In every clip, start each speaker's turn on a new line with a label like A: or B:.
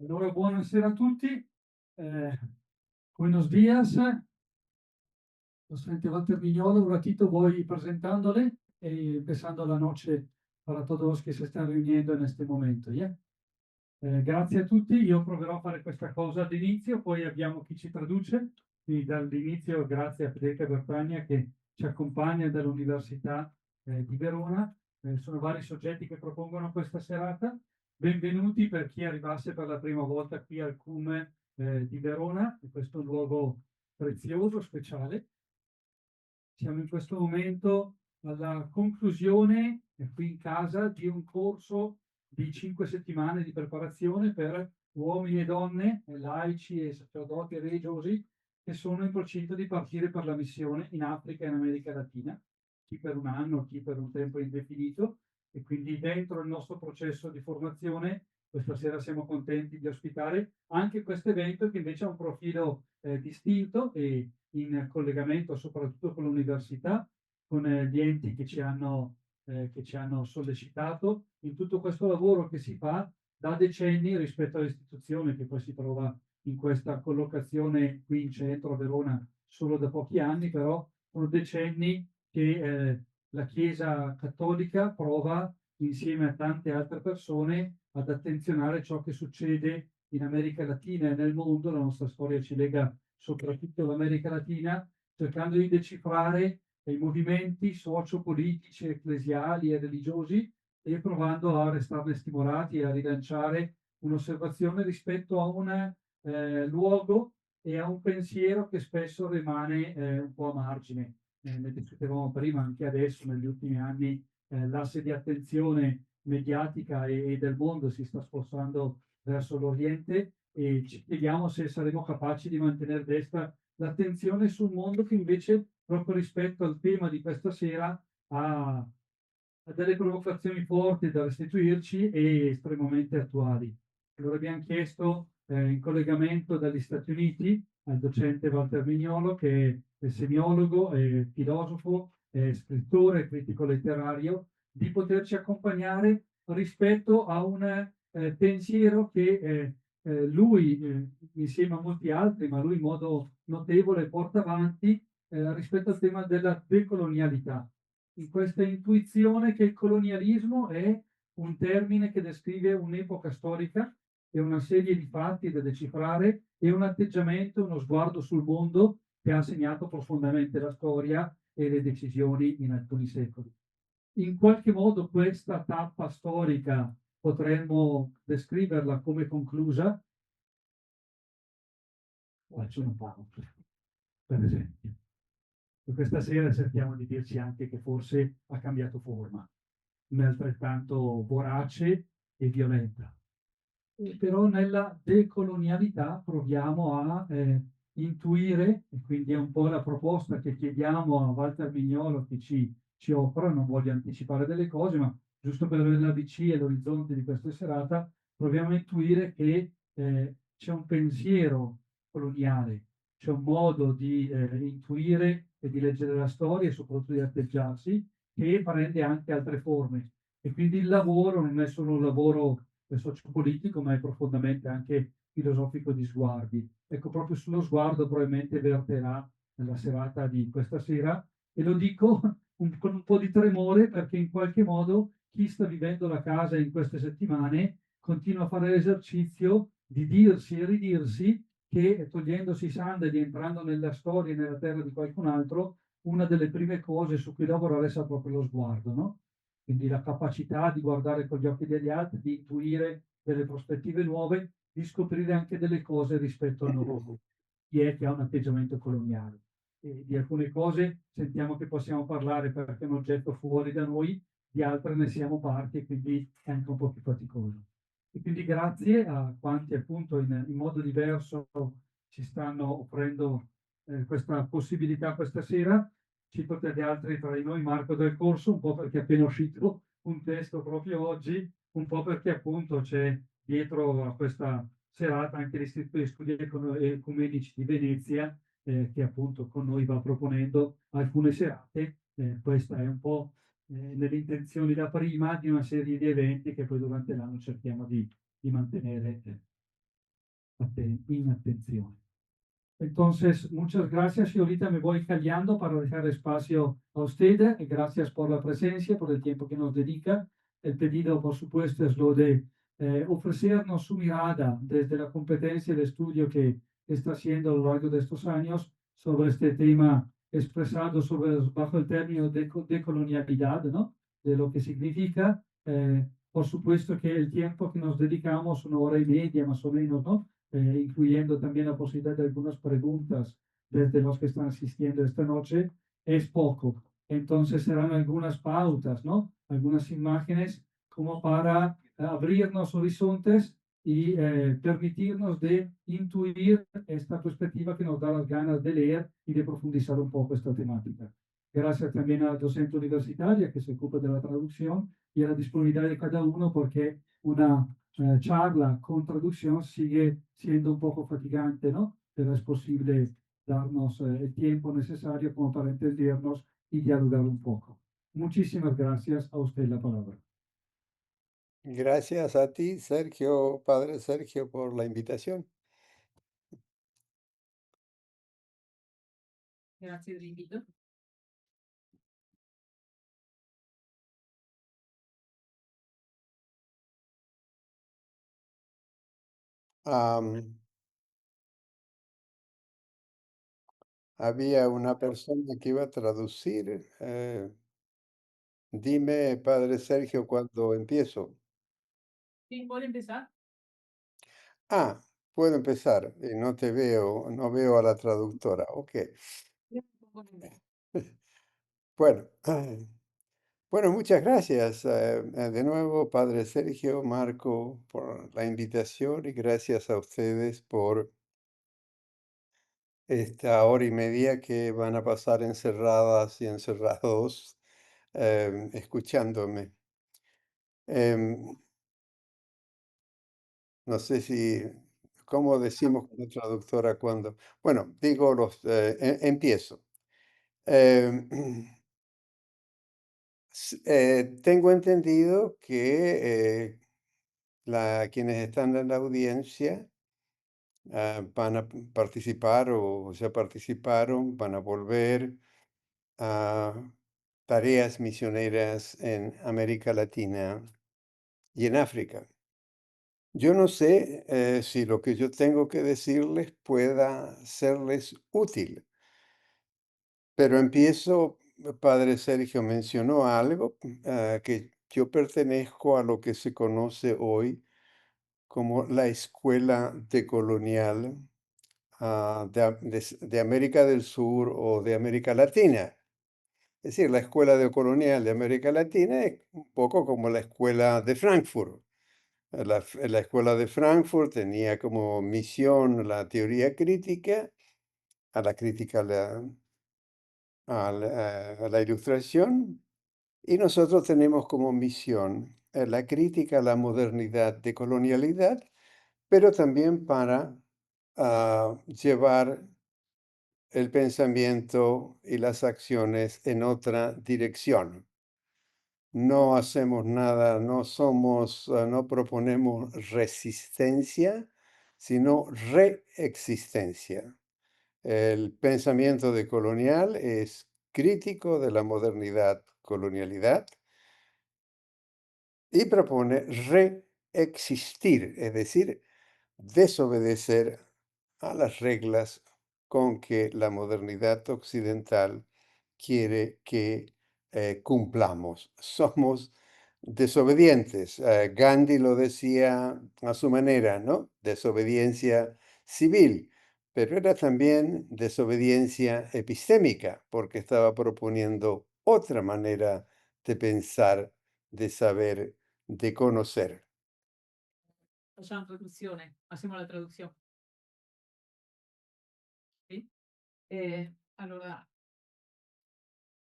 A: Allora, buonasera a tutti. Buenos días. Los frente Walter Mignolo, un ratito voy presentándole y empezando la noche para todos los que se están reuniendo en este momento. Yeah? Grazie a tutti, io proverò a fare questa cosa all'inizio, poi abbiamo chi ci traduce, quindi dall'inizio grazie a Federica Bertagna che ci accompagna dall'Università di Verona. Sono vari soggetti che propongono questa serata. Benvenuti per chi arrivasse per la prima volta qui al CUM di Verona, in questo luogo prezioso, speciale. Siamo in questo momento alla conclusione, qui in casa, di un corso di 5 settimane di preparazione per uomini e donne, laici e sacerdoti e religiosi che sono in procinto di partire per la missione in Africa e in America Latina, chi per un anno, chi per un tempo indefinito. E quindi dentro il nostro processo di formazione, questa sera siamo contenti di ospitare anche questo evento che invece ha un profilo distinto e in collegamento soprattutto con l'università, con gli enti che ci hanno sollecitato in tutto questo lavoro che si fa da decenni rispetto all'istituzione che poi si trova in questa collocazione qui in centro a Verona solo da pochi anni, però sono decenni che la Chiesa cattolica prova insieme a tante altre persone ad attenzionare ciò che succede in America Latina e nel mondo. La nostra storia ci lega soprattutto all'America Latina, cercando di decifrare i movimenti socio-politici, ecclesiali e religiosi e provando a restarne stimolati e a rilanciare un'osservazione rispetto a un luogo e a un pensiero che spesso rimane un po' a margine. Ne discutevamo prima, anche adesso, negli ultimi anni, l'asse di attenzione mediatica e del mondo si sta spostando verso l'Oriente e ci chiediamo se saremo capaci di mantenere destra l'attenzione sul mondo che invece, proprio rispetto al tema di questa sera, ha delle provocazioni forti da restituirci e estremamente attuali. Allora abbiamo chiesto, in collegamento dagli Stati Uniti, al docente Walter Mignolo, che è semiologo, è filosofo, è scrittore, critico letterario, di poterci accompagnare rispetto a un pensiero che lui, insieme a molti altri, ma lui in modo notevole, porta avanti rispetto al tema della decolonialità, in questa intuizione che il colonialismo è un termine che descrive un'epoca storica e una serie di fatti da decifrare e un atteggiamento, uno sguardo sul mondo che ha segnato profondamente la storia e le decisioni in alcuni secoli. In qualche modo questa tappa storica potremmo descriverla come conclusa. Faccio una pausa, per esempio. E questa sera cerchiamo di dirci anche che forse ha cambiato forma, ma è altrettanto vorace e violenta. E però nella decolonialità proviamo a intuire, e quindi è un po' la proposta che chiediamo a Walter Mignolo che ci offra, non voglio anticipare delle cose, ma giusto per avere la VC e l'orizzonte di questa serata, proviamo a intuire che c'è un pensiero coloniale, c'è un modo di intuire e di leggere la storia e soprattutto di atteggiarsi che prende anche altre forme. E quindi il lavoro non è solo un lavoro sociopolitico, ma è profondamente anche filosofico di sguardi. Ecco, proprio sullo sguardo probabilmente verterà nella serata di questa sera e lo dico con un po' di tremore perché in qualche modo chi sta vivendo la casa in queste settimane continua a fare l'esercizio di dirsi e ridirsi che togliendosi i sandali, entrando nella storia e nella terra di qualcun altro, una delle prime cose su cui lavorare sarà proprio lo sguardo, no? Quindi la capacità di guardare con gli occhi degli altri, di intuire delle prospettive nuove, di scoprire anche delle cose rispetto a noi. Chi è che ha un atteggiamento coloniale? E di alcune cose sentiamo che possiamo parlare perché è un oggetto fuori da noi, di altre ne siamo parte e quindi è anche un po' più faticoso. E quindi grazie a quanti appunto in modo diverso ci stanno offrendo questa possibilità questa sera. Cito tra gli altri tra di noi Marco Del Corso, un po' perché è appena uscito un testo proprio oggi, un po' perché appunto c'è dietro a questa serata anche l'Istituto di Studi Ecumenici di Venezia, che appunto con noi va proponendo alcune serate. Questa è un po' nelle intenzioni da prima di una serie di eventi che poi durante l'anno cerchiamo di mantenere inattenzione. Entonces, muchas gracias y ahorita me voy callando para dejar espacio a usted. Y gracias por la presencia, por el tiempo que nos dedica. El pedido, por supuesto, es lo de ofrecernos su mirada desde la competencia de estudio que está haciendo a lo largo de estos años sobre este tema expresado bajo el término de colonialidad, ¿no? De lo que significa. Por supuesto que el tiempo que nos dedicamos, 1 hora y media más o menos, ¿no? Incluyendo también la posibilidad de algunas preguntas desde los que están asistiendo esta noche, es poco. Entonces serán algunas pautas, ¿no? Algunas imágenes como para abrirnos horizontes y permitirnos de intuir esta perspectiva que nos da las ganas de leer y de profundizar un poco esta temática. Gracias también a la docente universitaria que se ocupa de la traducción y a la disponibilidad de cada uno porque una charla con traducción sigue siendo un poco fatigante, ¿no? Pero es posible darnos el tiempo necesario como para entendernos y dialogar un poco. Muchísimas gracias. A usted la palabra.
B: Gracias a ti, Sergio, padre Sergio, por la invitación.
A: Grazie dell'invito.
B: Am, había una persona que iba a traducir. Dime, padre Sergio, cuándo empiezo.
A: Sí, ¿puede empezar?
B: Ah, puedo empezar. No te veo, no veo a la traductora. Ok.
A: Io mi pongo nel mezzo.
B: Bueno, bueno, muchas gracias de nuevo, padre Sergio, Marco, por la invitación y gracias a ustedes por esta hora y media que van a pasar encerradas y encerrados escuchándome. Em, no sé si, ¿cómo decimos con la traductora cuando? Bueno, digo empiezo. Em, tengo entendido que quienes están en la audiencia van a participar o ya participaron, van a volver a tareas misioneras en América Latina y en África. Yo no sé si lo que yo tengo que decirles pueda serles útil, pero empiezo, padre Sergio mencionó algo, que yo pertenezco a lo que se conoce hoy como la escuela decolonial de América del Sur o de América Latina. Es decir, la escuela decolonial de América Latina es un poco como la escuela de Frankfurt. La escuela de Frankfurt tenía como misión la teoría crítica, a la crítica a la ilustración, y nosotros tenemos como misión la crítica a la modernidad de colonialidad, pero también para llevar el pensamiento y las acciones en otra dirección. No hacemos nada, no proponemos resistencia, sino reexistencia. El pensamiento decolonial es crítico de la modernidad, colonialidad, y propone reexistir, es decir, desobedecer a las reglas con que la modernidad occidental quiere que cumplamos. Somos desobedientes. Gandhi lo decía a su manera, ¿no? Desobediencia civil, pero era también desobediencia epistémica, porque estaba proponiendo otra manera de pensar, de saber, de conocer.
A: Facciamo traduzione, passiamo alla traduzione, sì? Allora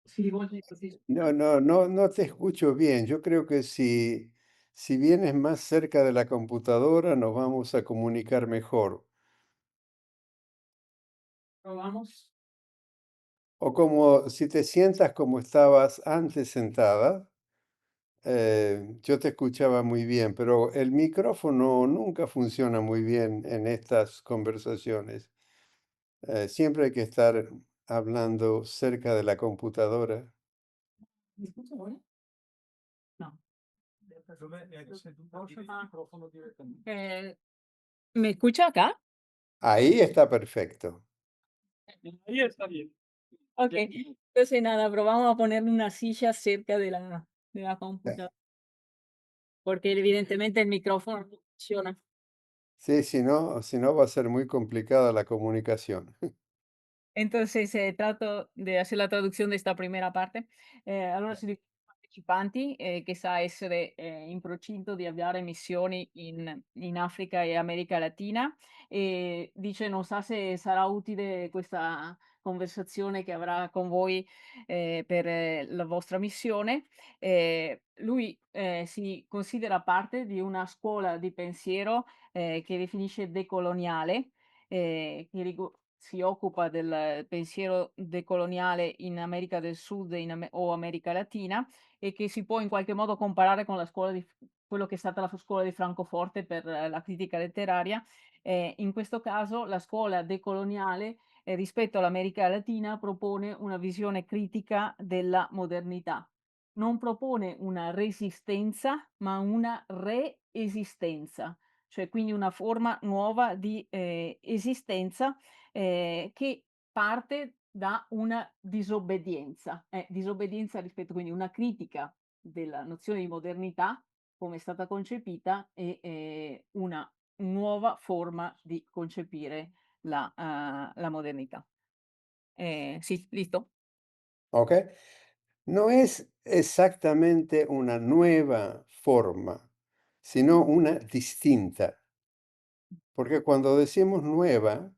A: si rivolge così.
B: No, no, no, no te escucho bien. Yo creo que si vienes más cerca de la computadora nos vamos a comunicar mejor.
A: Provamos.
B: O como si te sientas como estabas antes sentada, Yo te escuchaba muy bien, pero el micrófono nunca funciona muy bien en estas conversaciones. Siempre hay que estar hablando cerca de la computadora.
A: ¿Me escucha ahora? No. Micrófono directamente.
C: ¿Me escucha acá?
B: Ahí está perfecto.
A: Ahí está bien.
C: Ok, entonces nada, pero vamos a poner una silla cerca de la
B: Eh,
C: computadora, porque evidentemente el micrófono no funciona.
B: Sí, si no va a ser muy complicada la comunicación.
C: Entonces, trato di hacer la traduzione di 'sta prima parte. Allora si dice ai partecipanti, che sa essere, in procinto di avviare missioni in Africa e America Latina, dice: "Non sa se sarà utile questa conversazione che avrà con voi, per la vostra missione". Lui, si considera parte di una scuola di pensiero, che definisce decoloniale, che si occupa del pensiero decoloniale in America del Sud e o America Latina e che si può in qualche modo comparare con la scuola quello che è stata la scuola di Francoforte per la critica letteraria. In questo caso la scuola decoloniale, rispetto all'America Latina, propone una visione critica della modernità. Non propone una resistenza, ma una reesistenza, cioè quindi una forma nuova di, esistenza, che parte da una disobbedienza, disobbedienza rispetto quindi una critica della nozione di modernità, come è stata concepita e, una nuova forma di concepire la modernità. Sì, listo?
B: ¿Ok? No es exactamente una nueva forma, sino una distinta. Porque cuando decimos nueva,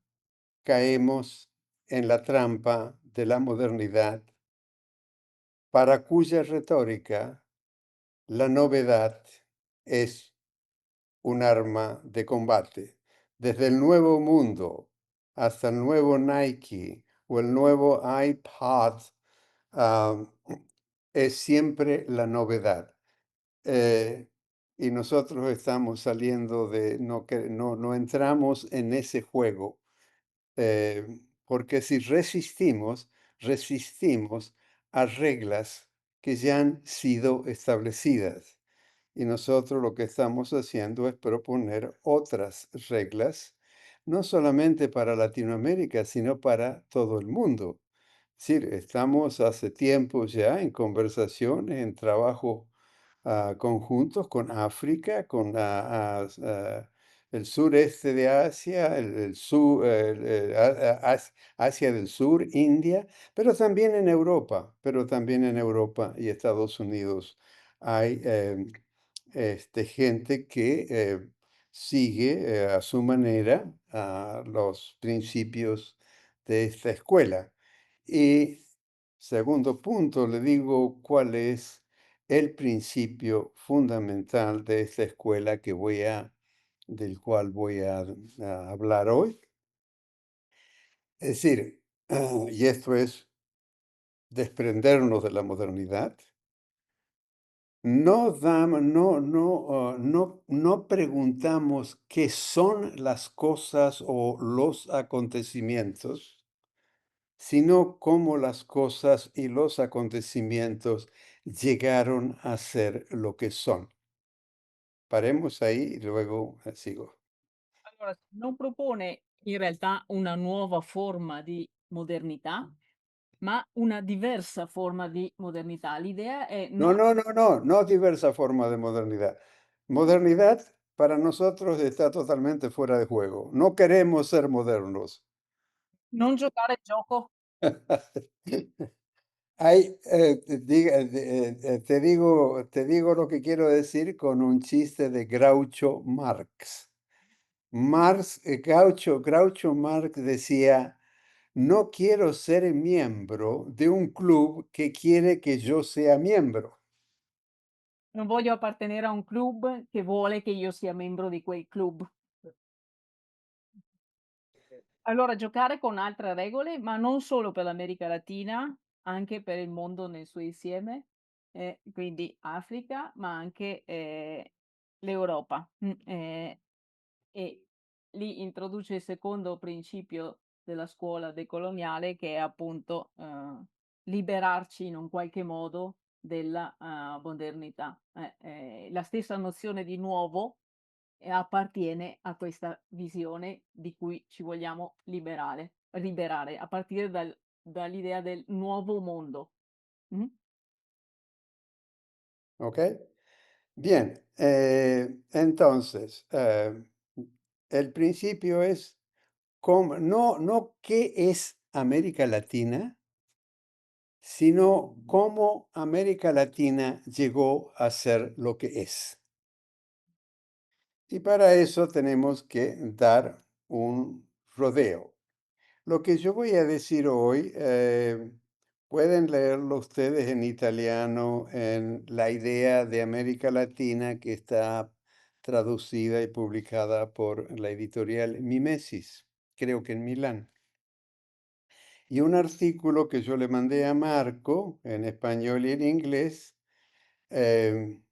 B: caemos en la trampa de la modernidad, para cuya retórica la novedad es un arma de combate. Desde el nuevo mundo hasta el nuevo Nike o el nuevo iPad, ah, es siempre la novedad. Eh, y nosotros estamos saliendo de, no entramos en ese juego, porque si resistimos, resistimos a reglas que ya han sido establecidas. Y nosotros lo que estamos haciendo es proponer otras reglas, no solamente para Latinoamérica, sino para todo el mundo. Es decir, estamos hace tiempo ya en conversaciones, en trabajo conjuntos con África, con el sureste de Asia, el sur, Asia del Sur, India, pero también en Europa y Estados Unidos hay gente que sigue a su manera los principios de esta escuela. Y segundo punto, le digo cuál es el principio fundamental de esta escuela del cual voy a hablar hoy. Es decir, y esto es desprendernos de la modernidad. No preguntamos qué son las cosas o los acontecimientos, sino cómo las cosas y los acontecimientos llegaron a ser lo que son. Paremos ahí y luego sigo.
C: Allora, non propone in realtà una nuova forma di modernità, ma una diversa forma di modernità. L'idea è
B: No diversa forma de modernidad. Modernidad para nosotros está totalmente fuera de juego. No queremos ser modernos.
C: non giocare il gioco.
B: Te digo lo que quiero decir con un chiste de Groucho Marx. Groucho Marx decía, no quiero ser miembro de un club que quiere que yo sea miembro.
C: Non voglio appartenere a un club che vuole che io sia membro di quel club. Allora, giocare con altre regole, ma non solo per l'America Latina, anche per il mondo nel suo insieme. quindi Africa, ma anche, l'Europa. E lì introduce il secondo principio della scuola decoloniale che è appunto, liberarci in un qualche modo della, modernità. La stessa nozione di nuovo, appartiene a questa visione di cui ci vogliamo liberare, a partire dall'idea del nuovo mondo. Mh?
B: ¿Ok? Bien, entonces, el principio es no qué es América Latina, sino cómo América Latina llegó a ser lo que es. Y para eso tenemos que dar un rodeo. Lo que yo voy a decir hoy, pueden leerlo ustedes en italiano en La idea de América Latina, que está traducida y publicada por la editorial Mimesis, creo que en Milán. Y un artículo que yo le mandé a Marco en español y en inglés, em,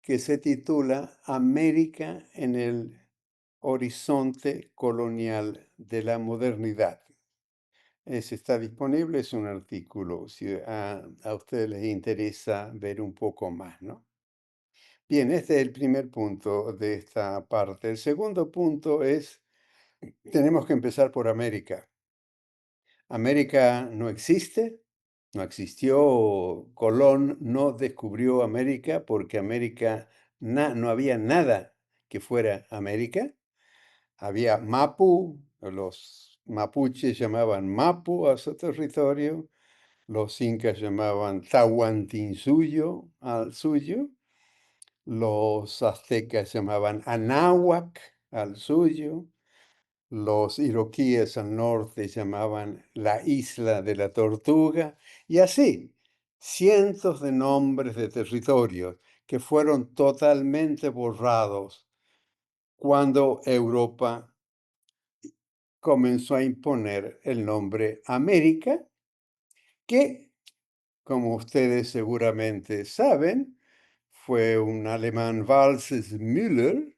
B: que se titula América en el horizonte colonial de la modernidad. Está disponible, es un artículo, si a ustedes les interesa ver un poco más, ¿no? Bien, este es el primer punto de esta parte. El segundo punto es, tenemos que empezar por América. América no existe, no existió, Colón no descubrió América porque América no había nada que fuera América. Había Mapu, los mapuches llamaban Mapu a su territorio, los incas llamaban Tahuantinsuyo al suyo, los aztecas llamaban Anáhuac al suyo, los iroquíes al norte llamaban la isla de la Tortuga, y así, cientos de nombres de territorios que fueron totalmente borrados cuando Europa comenzó a imponer el nombre América, que, como ustedes seguramente saben, fue un alemán Walses-Müller.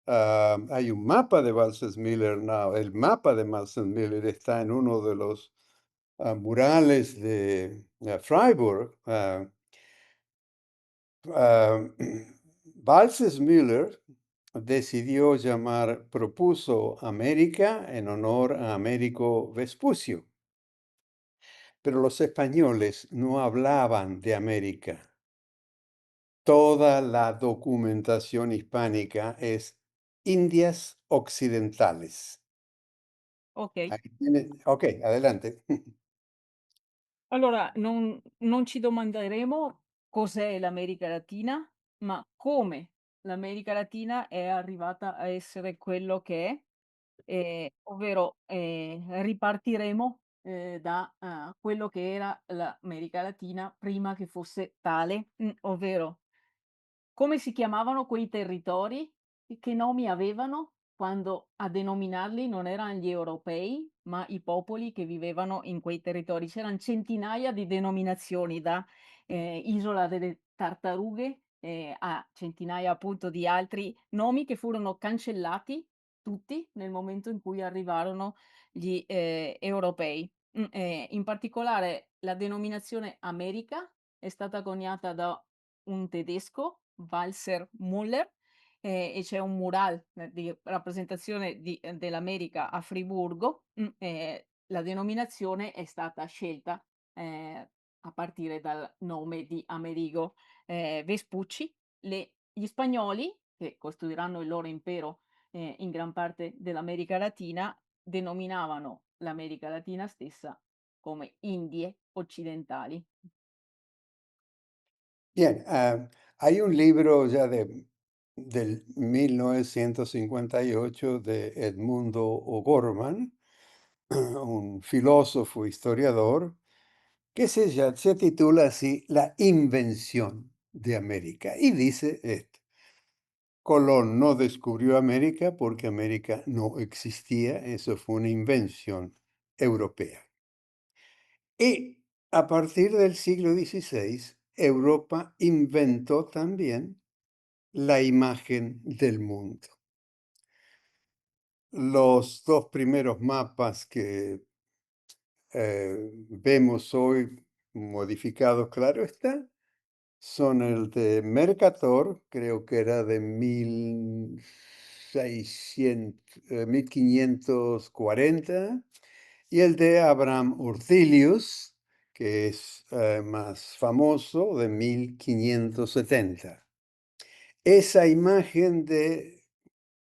B: Hay un mapa de Walses-Müller, no, el mapa de Walses-Müller está en uno de los murales de Freiburg. Walses-Müller propuso América en honor a Américo Vespucio, pero los españoles no hablaban de América. Toda la documentación hispánica es Indias Occidentales.
C: Okay.
B: Ok, adelante.
C: Allora non ci domanderemo cos'è l'America Latina, ma come l'America Latina è arrivata a essere quello che è, ovvero, ripartiremo, da, quello che era l'America Latina prima che fosse tale, ovvero come si chiamavano quei territori? E che nomi avevano quando a denominarli non eran gli europei, ma i popoli che vivevano in quei territori? C'eran centinaia di denominazioni, da, Isola delle Tartarughe, a centinaia appunto di altri nomi che furono cancellati tutti nel momento in cui arrivarono gli, europei. In particolare la denominazione America è stata coniata da un tedesco, Walser Müller, e c'è un mural, di rappresentazione dell'America a Friburgo, la denominazione è stata scelta, a partire dal nome di Amerigo, Vespucci. Gli spagnoli, che costruiranno il loro impero, in gran parte dell'America Latina, denominavano l'America Latina stessa come Indie Occidentali.
B: Bien, hay un libro ya del 1958 de Edmundo O'Gorman, un filósofo historiador, que se titula así La invención de América. Y dice esto: Colón no descubrió América porque América no existía, eso fue una invención europea. Y a partir del siglo XVI, Europa inventó también la imagen del mundo. Los dos primeros mapas que vemos hoy modificados, claro está, son el de Mercator, creo que era de 1540, y el de Abraham Ortelius, que es más famoso, de 1570. Esa imagen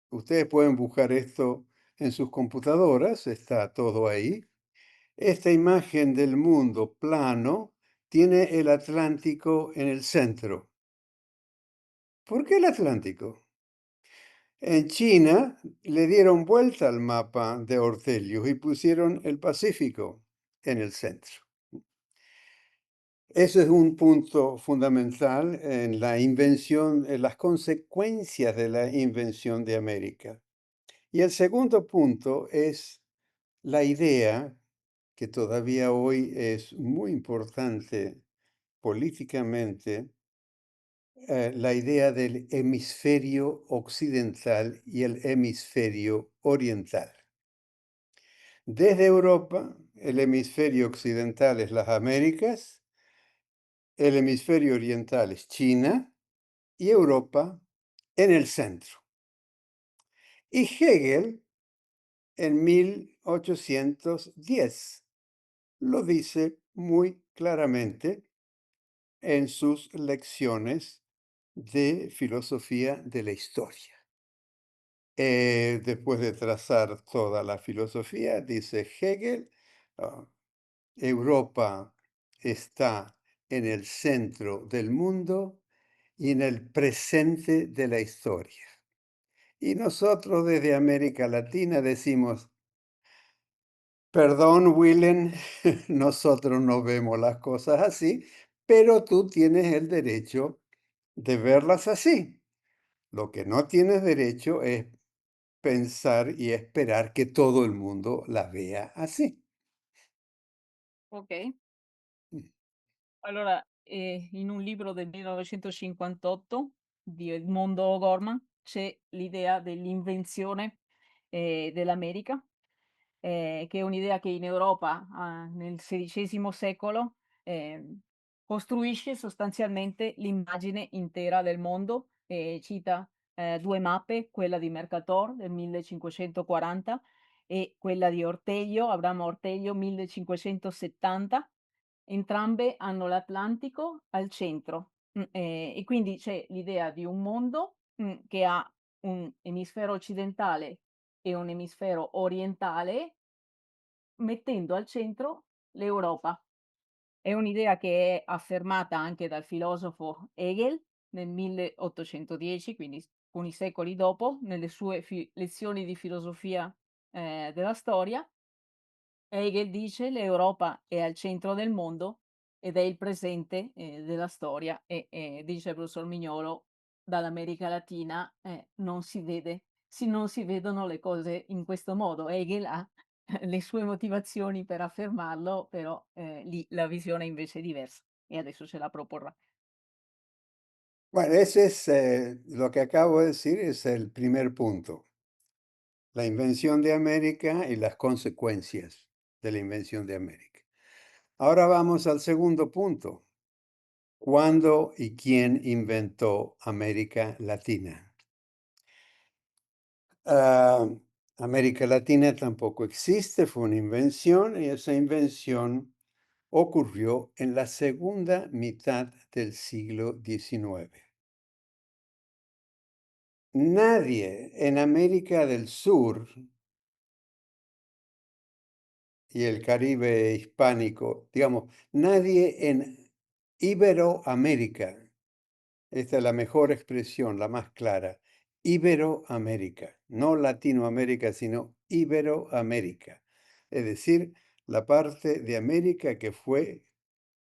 B: ustedes pueden buscar esto en sus computadoras, está todo ahí. Esta imagen del mundo plano tiene el Atlántico en el centro. ¿Por qué el Atlántico? En China le dieron vuelta al mapa de Ortelius y pusieron el Pacífico en el centro. Ese es un punto fundamental en la invención, en las consecuencias de la invención de América. Y el segundo punto es la idea, que todavía hoy es muy importante políticamente, la idea del hemisferio occidental y el hemisferio oriental. Desde Europa, el hemisferio occidental es las Américas, el hemisferio oriental es China y Europa en el centro. Y Hegel, en 1810, lo dice muy claramente en sus lecciones de filosofía de la historia. Después de trazar toda la filosofía, dice Hegel, ah, Europa está en el centro del mundo y en el presente de la historia. Y nosotros desde América Latina decimos, perdón, Willem, nosotros no vemos las cosas así, pero tú tienes el derecho de verlas así. Lo que no tienes derecho es pensar y esperar que todo el mundo las vea así.
C: Ok.
B: Mm.
C: Allora, in un libro del 1958 di Edmondo O'Gorman c'è l'idea dell'invenzione, dell'America, che è un'idea che in Europa, nel XVI secolo, costruisce sostanzialmente l'immagine intera del mondo e cita, 2 mappe, quella di Mercator del 1540 e quella di Orteglio, Abramo Orteglio 1570. Entrambe hanno l'Atlantico al centro, e quindi c'è l'idea di un mondo, che ha un emisfero occidentale e un emisfero orientale, mettendo al centro l'Europa. È un'idea che è affermata anche dal filosofo Hegel nel 1810, quindi alcuni secoli dopo, nelle sue lezioni di filosofia, della storia. Hegel dice: "L'Europa è al centro del mondo ed è il presente, della storia", e dice il professor Mignolo: "Dall'America Latina, non si vedono le cose in questo modo". Hegel ha le sue motivazioni per affermarlo, però, lì la visione invece è diversa e adesso ce la proporrà.
B: Bueno, ese es lo que acabo de decir, es el primer punto, la invención de América y las consecuencias de la invención de América. Ahora vamos al segundo punto. ¿Cuándo y quién inventó América Latina? Ah, América Latina tampoco existe, fue una invención y esa invención ocurrió en la segunda mitad del siglo XIX. Nadie en América del Sur y el Caribe hispánico, digamos, nadie en Iberoamérica, esta es la mejor expresión, la más clara, Iberoamérica, no Latinoamérica, sino Iberoamérica, es decir, la parte de América que fue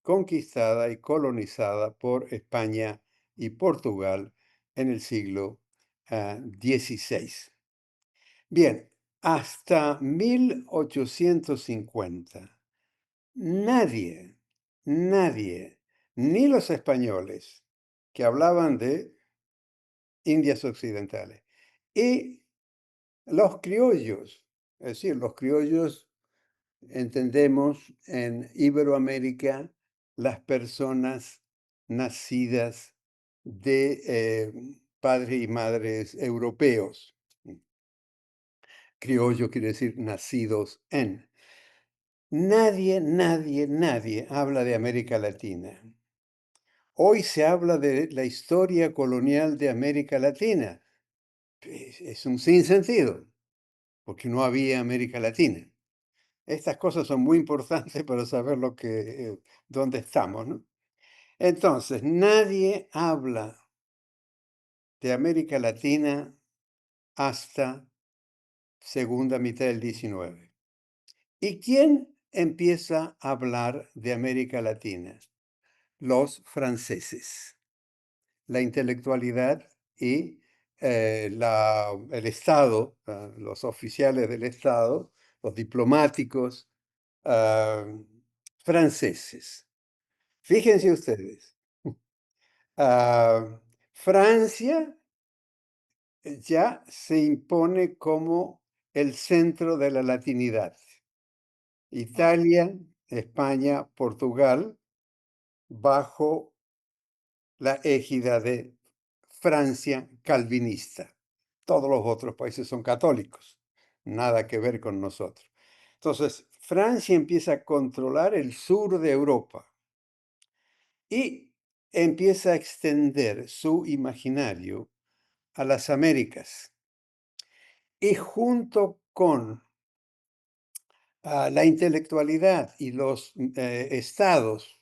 B: conquistada y colonizada por España y Portugal en el siglo XVI. Bien, hasta 1850, nadie ni los españoles, que hablaban de Indias Occidentales, y los criollos, es decir, los criollos entendemos en Iberoamérica las personas nacidas de padres y madres europeos. Criollo quiere decir nacidos en. Nadie habla de América Latina. Hoy se habla de la historia colonial de América Latina. Es un sinsentido, porque no había América Latina. Estas cosas son muy importantes para saber dónde estamos, ¿no? Entonces, nadie habla de América Latina hasta segunda mitad del 19. ¿Y quién empieza a hablar de América Latina? Los franceses, la intelectualidad y el Estado, los oficiales del Estado, los diplomáticos franceses. Fíjense ustedes, Francia ya se impone como el centro de la latinidad. Italia, España, Portugal, bajo la égida de Francia calvinista. Todos los otros países son católicos, nada que ver con nosotros. Entonces, Francia empieza a controlar el sur de Europa y empieza a extender su imaginario a las Américas. Y junto con la intelectualidad y los estados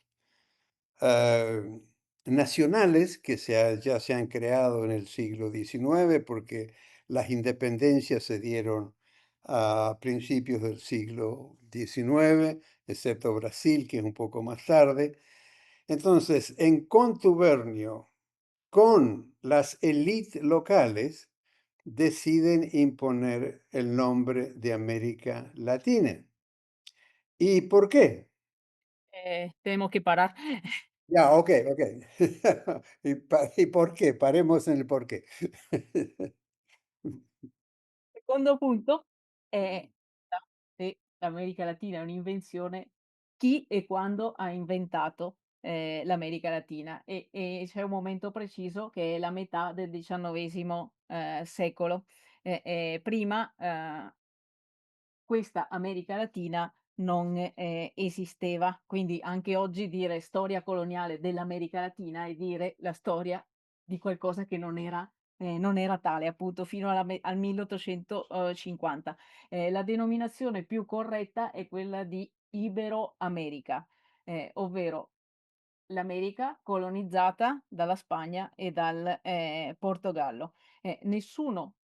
B: eh, nacionales que ya se han creado en el siglo XIX, porque las independencias se dieron a principios del siglo XIX, excepto Brasil, que es un poco más tarde. Entonces, en contubernio con las élites locales, deciden imponer el nombre de América Latina. ¿Y por qué?
C: Tenemos que parar.
B: Ya, ok, ok. ¿Y por qué? Paremos en el por qué.
C: Secondo punto, la se l'America Latina è un'invenzione, chi e quando ha inventato, l'America Latina? E c'è un momento preciso che è la metà del XIX, secolo. Prima, questa America Latina non, esisteva, quindi anche oggi dire storia coloniale dell'America Latina è dire la storia di qualcosa che non era tale, appunto, fino al 1850. La denominazione più corretta è quella di Iberoamerica, ovvero l'America colonizzata dalla Spagna e dal, Portogallo. Nessuno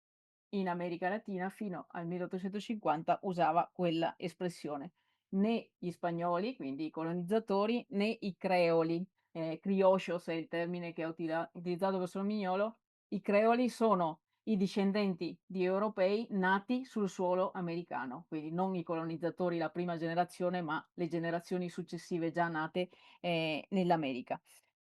C: in America Latina fino al 1850 usava quella espressione. Né gli spagnoli, quindi i colonizzatori, né i creoli, criollos è il termine che ha utilizzato questo Mignolo. I creoli sono i discendenti di europei nati sul suolo americano, quindi non i colonizzatori, la prima generazione, ma le generazioni successive già nate nell'America.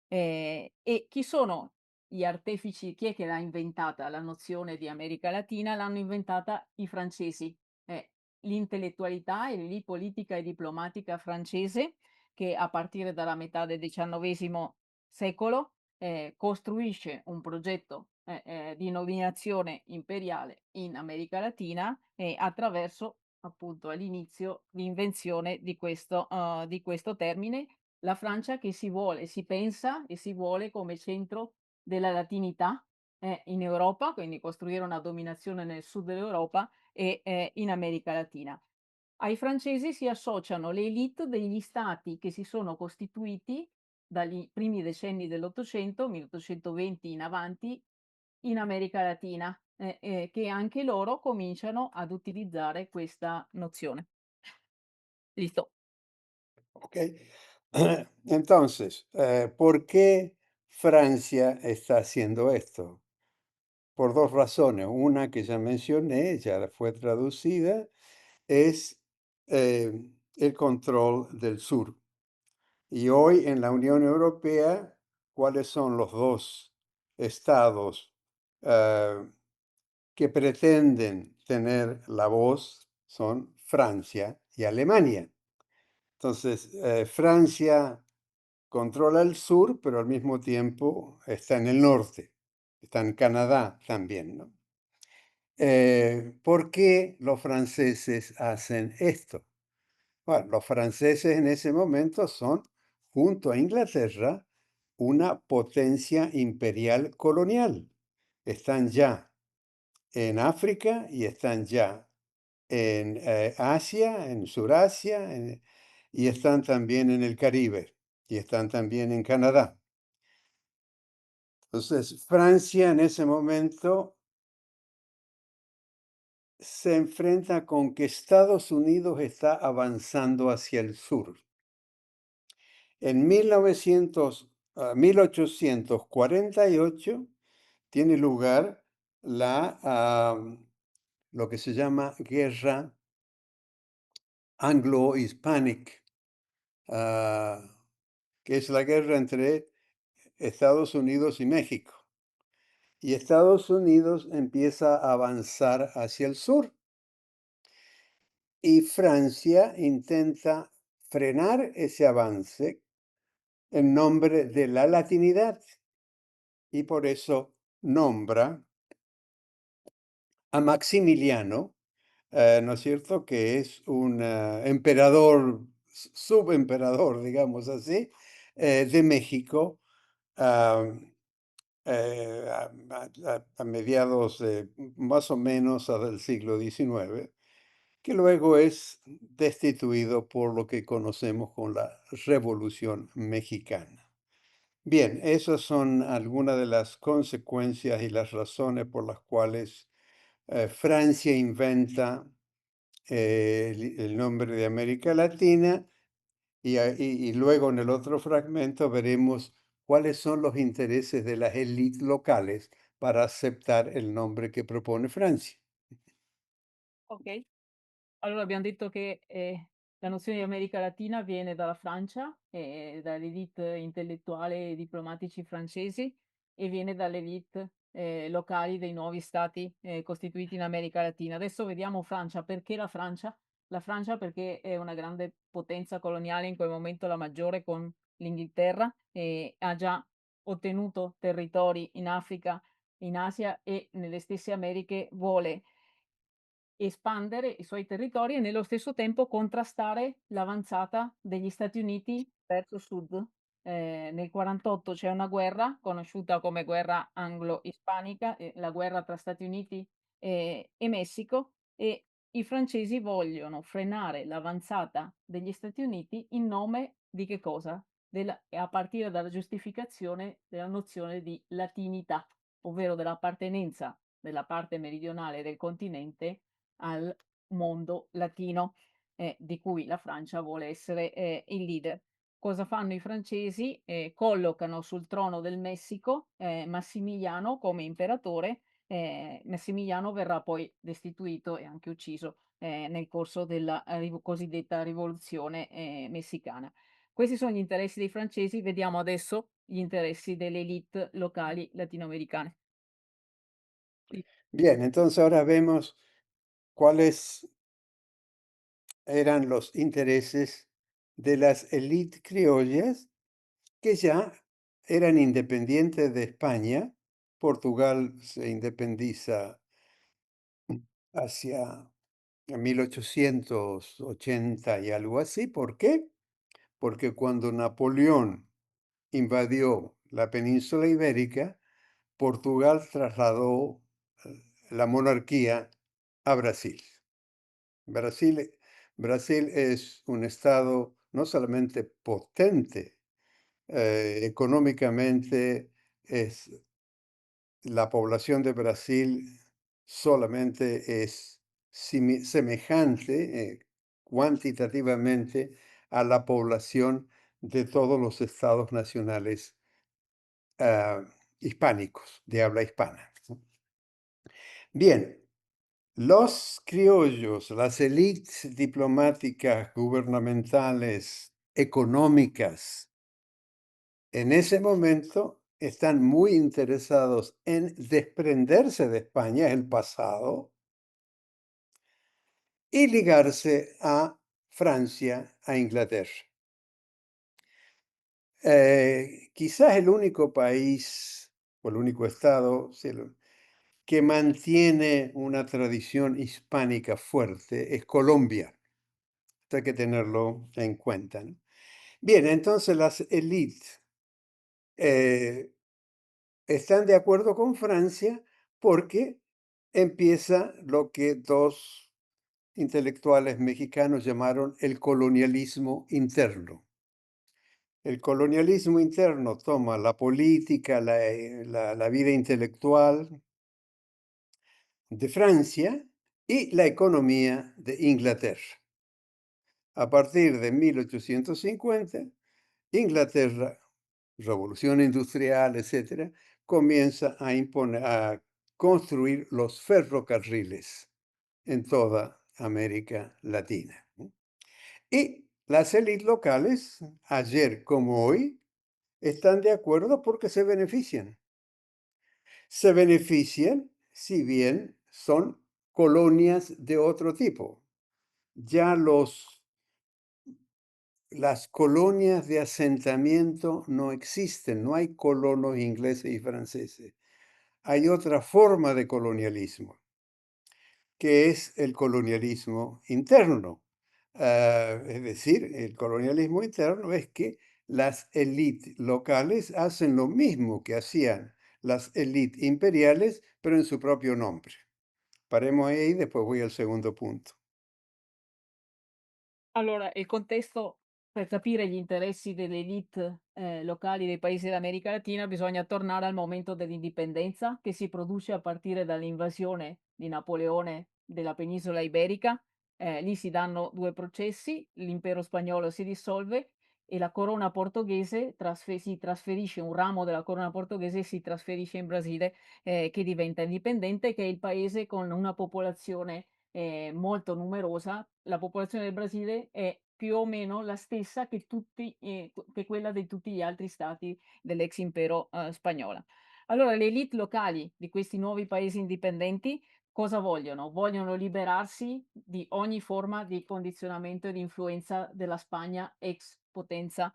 C: E chi sono gli artefici? Chi è che l'ha inventata la nozione di America Latina? L'hanno inventata i francesi. L'intellettualità e lì politica e diplomatica francese, che a partire dalla metà del XIX secolo costruisce un progetto di dominazione imperiale in America Latina attraverso appunto all'inizio l'invenzione di questo termine. La Francia che si pensa e si vuole come centro della latinità, in Europa, quindi costruire una dominazione nel sud dell'Europa e, in America Latina. Ai francesi si associano le élite degli stati che si sono costituiti dagli primi decenni dell'800, 1820 in avanti, in America Latina, che anche loro cominciano ad utilizzare questa nozione. Listo.
B: Ok. Entonces, ¿por qué Francia está haciendo esto? Por dos razones. Una que ya mencioné, ya fue traducida, es el control del sur. Y hoy en la Unión Europea, ¿cuáles son los dos estados que pretenden tener la voz? Son Francia y Alemania. Entonces, Francia controla el sur, pero al mismo tiempo está en el norte, está en Canadá también, ¿no? ¿Por qué los franceses hacen esto? Bueno, los franceses en ese momento son, junto a Inglaterra, una potencia imperial colonial. Están ya en África y están ya en Asia, en Surasia, y están también en el Caribe y están también en Canadá. Entonces, Francia en ese momento se enfrenta con que Estados Unidos está avanzando hacia el sur. En 1848 tiene lugar lo que se llama Guerra Anglo-Hispanic, ah, que es la guerra entre Estados Unidos y México. Y Estados Unidos empieza a avanzar hacia el sur y Francia intenta frenar ese avance en nombre de la latinidad y por eso nombra a Maximiliano, ¿no es cierto? Que es un emperador, subemperador, digamos así, de México, ah, a mediados más o menos del siglo XIX, que luego es destituido por lo que conocemos con la Revolución Mexicana. Bien, esas son algunas de las consecuencias y las razones por las cuales Francia inventa el nombre de América Latina y luego en el otro fragmento veremos cuáles son los intereses de las élites locales para aceptar el nombre que propone Francia.
C: Ok. Allora abbiamo detto che, la nozione di America Latina viene dalla Francia, dall'élite intellettuale e diplomatici francesi e viene dall'élite, locali dei nuovi stati, costituiti in America Latina. Adesso vediamo Francia. Perché la Francia? La Francia perché è una grande potenza coloniale, in quel momento la maggiore con l'Inghilterra, e ha già ottenuto territori in Africa, in Asia e nelle stesse Americhe, vuole espandere i suoi territori e nello stesso tempo contrastare l'avanzata degli Stati Uniti verso sud. Nel 48 c'è una guerra conosciuta come guerra anglo-ispanica, la guerra tra Stati Uniti e Messico, e i francesi vogliono frenare l'avanzata degli Stati Uniti in nome di che cosa? A partire dalla giustificazione della nozione di latinità, ovvero dell'appartenenza della parte meridionale del continente al mondo latino, di cui la Francia vuole essere, il leader. Cosa fanno i francesi? Collocano sul trono del Messico, Massimiliano come imperatore. Massimiliano verrà poi destituito e anche ucciso, nel corso della cosiddetta rivoluzione, messicana. Questi sono gli interessi dei francesi, vediamo adesso gli interessi delle élite locali latinoamericane. Sì.
B: Bien, entonces ahora vemos cuáles eran los intereses de las élites criollas que ya eran independientes de España. Portugal se independiza hacia 1880 y algo así. ¿Por qué? Porque cuando Napoleón invadió la península ibérica, Portugal trasladó la monarquía a Brasil. Brasil, Brasil es un estado no solamente potente, económicamente es la población de Brasil solamente es semejante cuantitativamente a la población de todos los estados nacionales ah, hispánicos, de habla hispana. Bien, los criollos, las élites diplomáticas, gubernamentales económicas. En ese momento están muy interesados en desprenderse de España, el pasado, y ligarse a Francia, a Inglaterra. Quizás el único país o el único estado que mantiene una tradición hispánica fuerte es Colombia. Esto hay que tenerlo en cuenta, ¿no? Bien, entonces las élites están de acuerdo con Francia porque empieza lo que dos intelectuales mexicanos llamaron el colonialismo interno. El colonialismo interno toma la política, la vida intelectual de Francia y la economía de Inglaterra. A partir de 1850, Inglaterra, revolución industrial, etcétera, comienza a imponer, a construir los ferrocarriles en toda América Latina, ¿no? Y las élites locales, ayer como hoy, están de acuerdo porque se benefician. Se benefician si bien son colonias de otro tipo. Ya las colonias de asentamiento no existen, no hay colonos ingleses y franceses. Hay otra forma de colonialismo, que es el colonialismo interno. Es decir, el colonialismo interno es que las élites locales hacen lo mismo que hacían las élites imperiales, pero en su propio nombre. Paremos ahí, después voy al segundo punto.
C: Allora, il contesto per capire gli interessi delle élite, locali dei paesi dell'America Latina bisogna tornare al momento dell'indipendenza che si produce a partire dall'invasione di Napoleone della penisola iberica. Lì si danno 2 processi, l'impero spagnolo si dissolve e la corona portoghese si trasferisce, un ramo della corona portoghese si trasferisce in Brasile, che diventa indipendente, che è il paese con una popolazione molto numerosa. La popolazione del Brasile è più o meno la stessa che tutti che quella di tutti gli altri stati dell'ex impero, spagnola. Allora le élite locali di questi nuovi paesi indipendenti cosa vogliono? Vogliono liberarsi di ogni forma di condizionamento e di influenza della Spagna, ex potenza,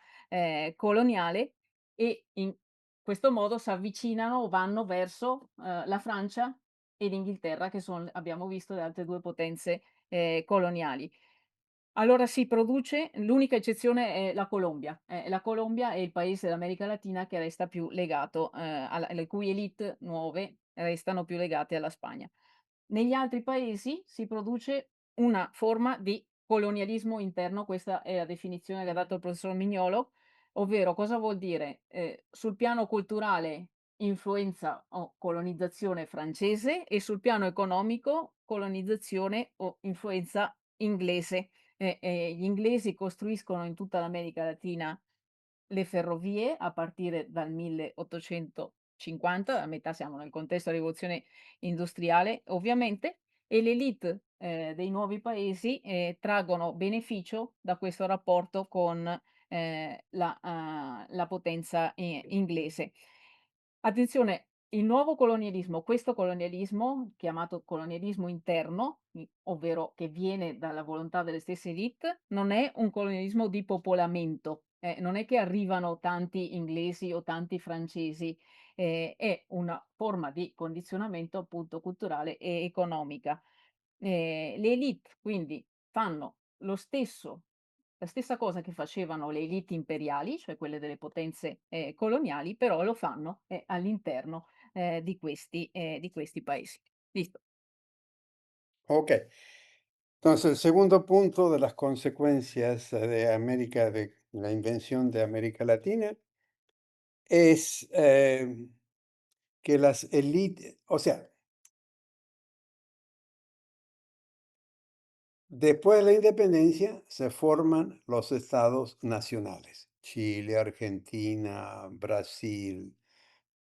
C: coloniale, e in questo modo s'avvicinano o vanno verso, la Francia e l'Inghilterra, che son abbiamo visto le altre 2 potenze, coloniali. Allora si produce l'unica eccezione è la Colombia. La Colombia è il paese dell'America Latina che resta più legato, alla le cui élite nuove restano più legate alla Spagna. Negli altri paesi si produce una forma di colonialismo interno, questa è la definizione che ha dato il professor Mignolo, ovvero cosa vuol dire? Sul piano culturale influenza o colonizzazione francese e sul piano economico colonizzazione o influenza inglese. Gli inglesi costruiscono in tutta l'America Latina le ferrovie a partire dal 1850, a metà siamo nel contesto della rivoluzione industriale ovviamente, e l'élite, dei nuovi paesi, traggono beneficio da questo rapporto con, la potenza inglese. Attenzione, il nuovo colonialismo, questo colonialismo, chiamato colonialismo interno, ovvero che viene dalla volontà delle stesse élite, non è un colonialismo di popolamento, non è che arrivano tanti inglesi o tanti francesi, è una forma di condizionamento appunto culturale e economica. Le élite quindi fanno la stessa cosa che facevano le élite imperiali, cioè quelle delle potenze, coloniali, però lo fanno, all'interno, di questi paesi. Listo.
B: Ok. Entonces, el segundo punto de las consecuencias de América, de la invención de América Latina, es que las élites, o sea, después de la independencia se forman los estados nacionales. Chile, Argentina, Brasil,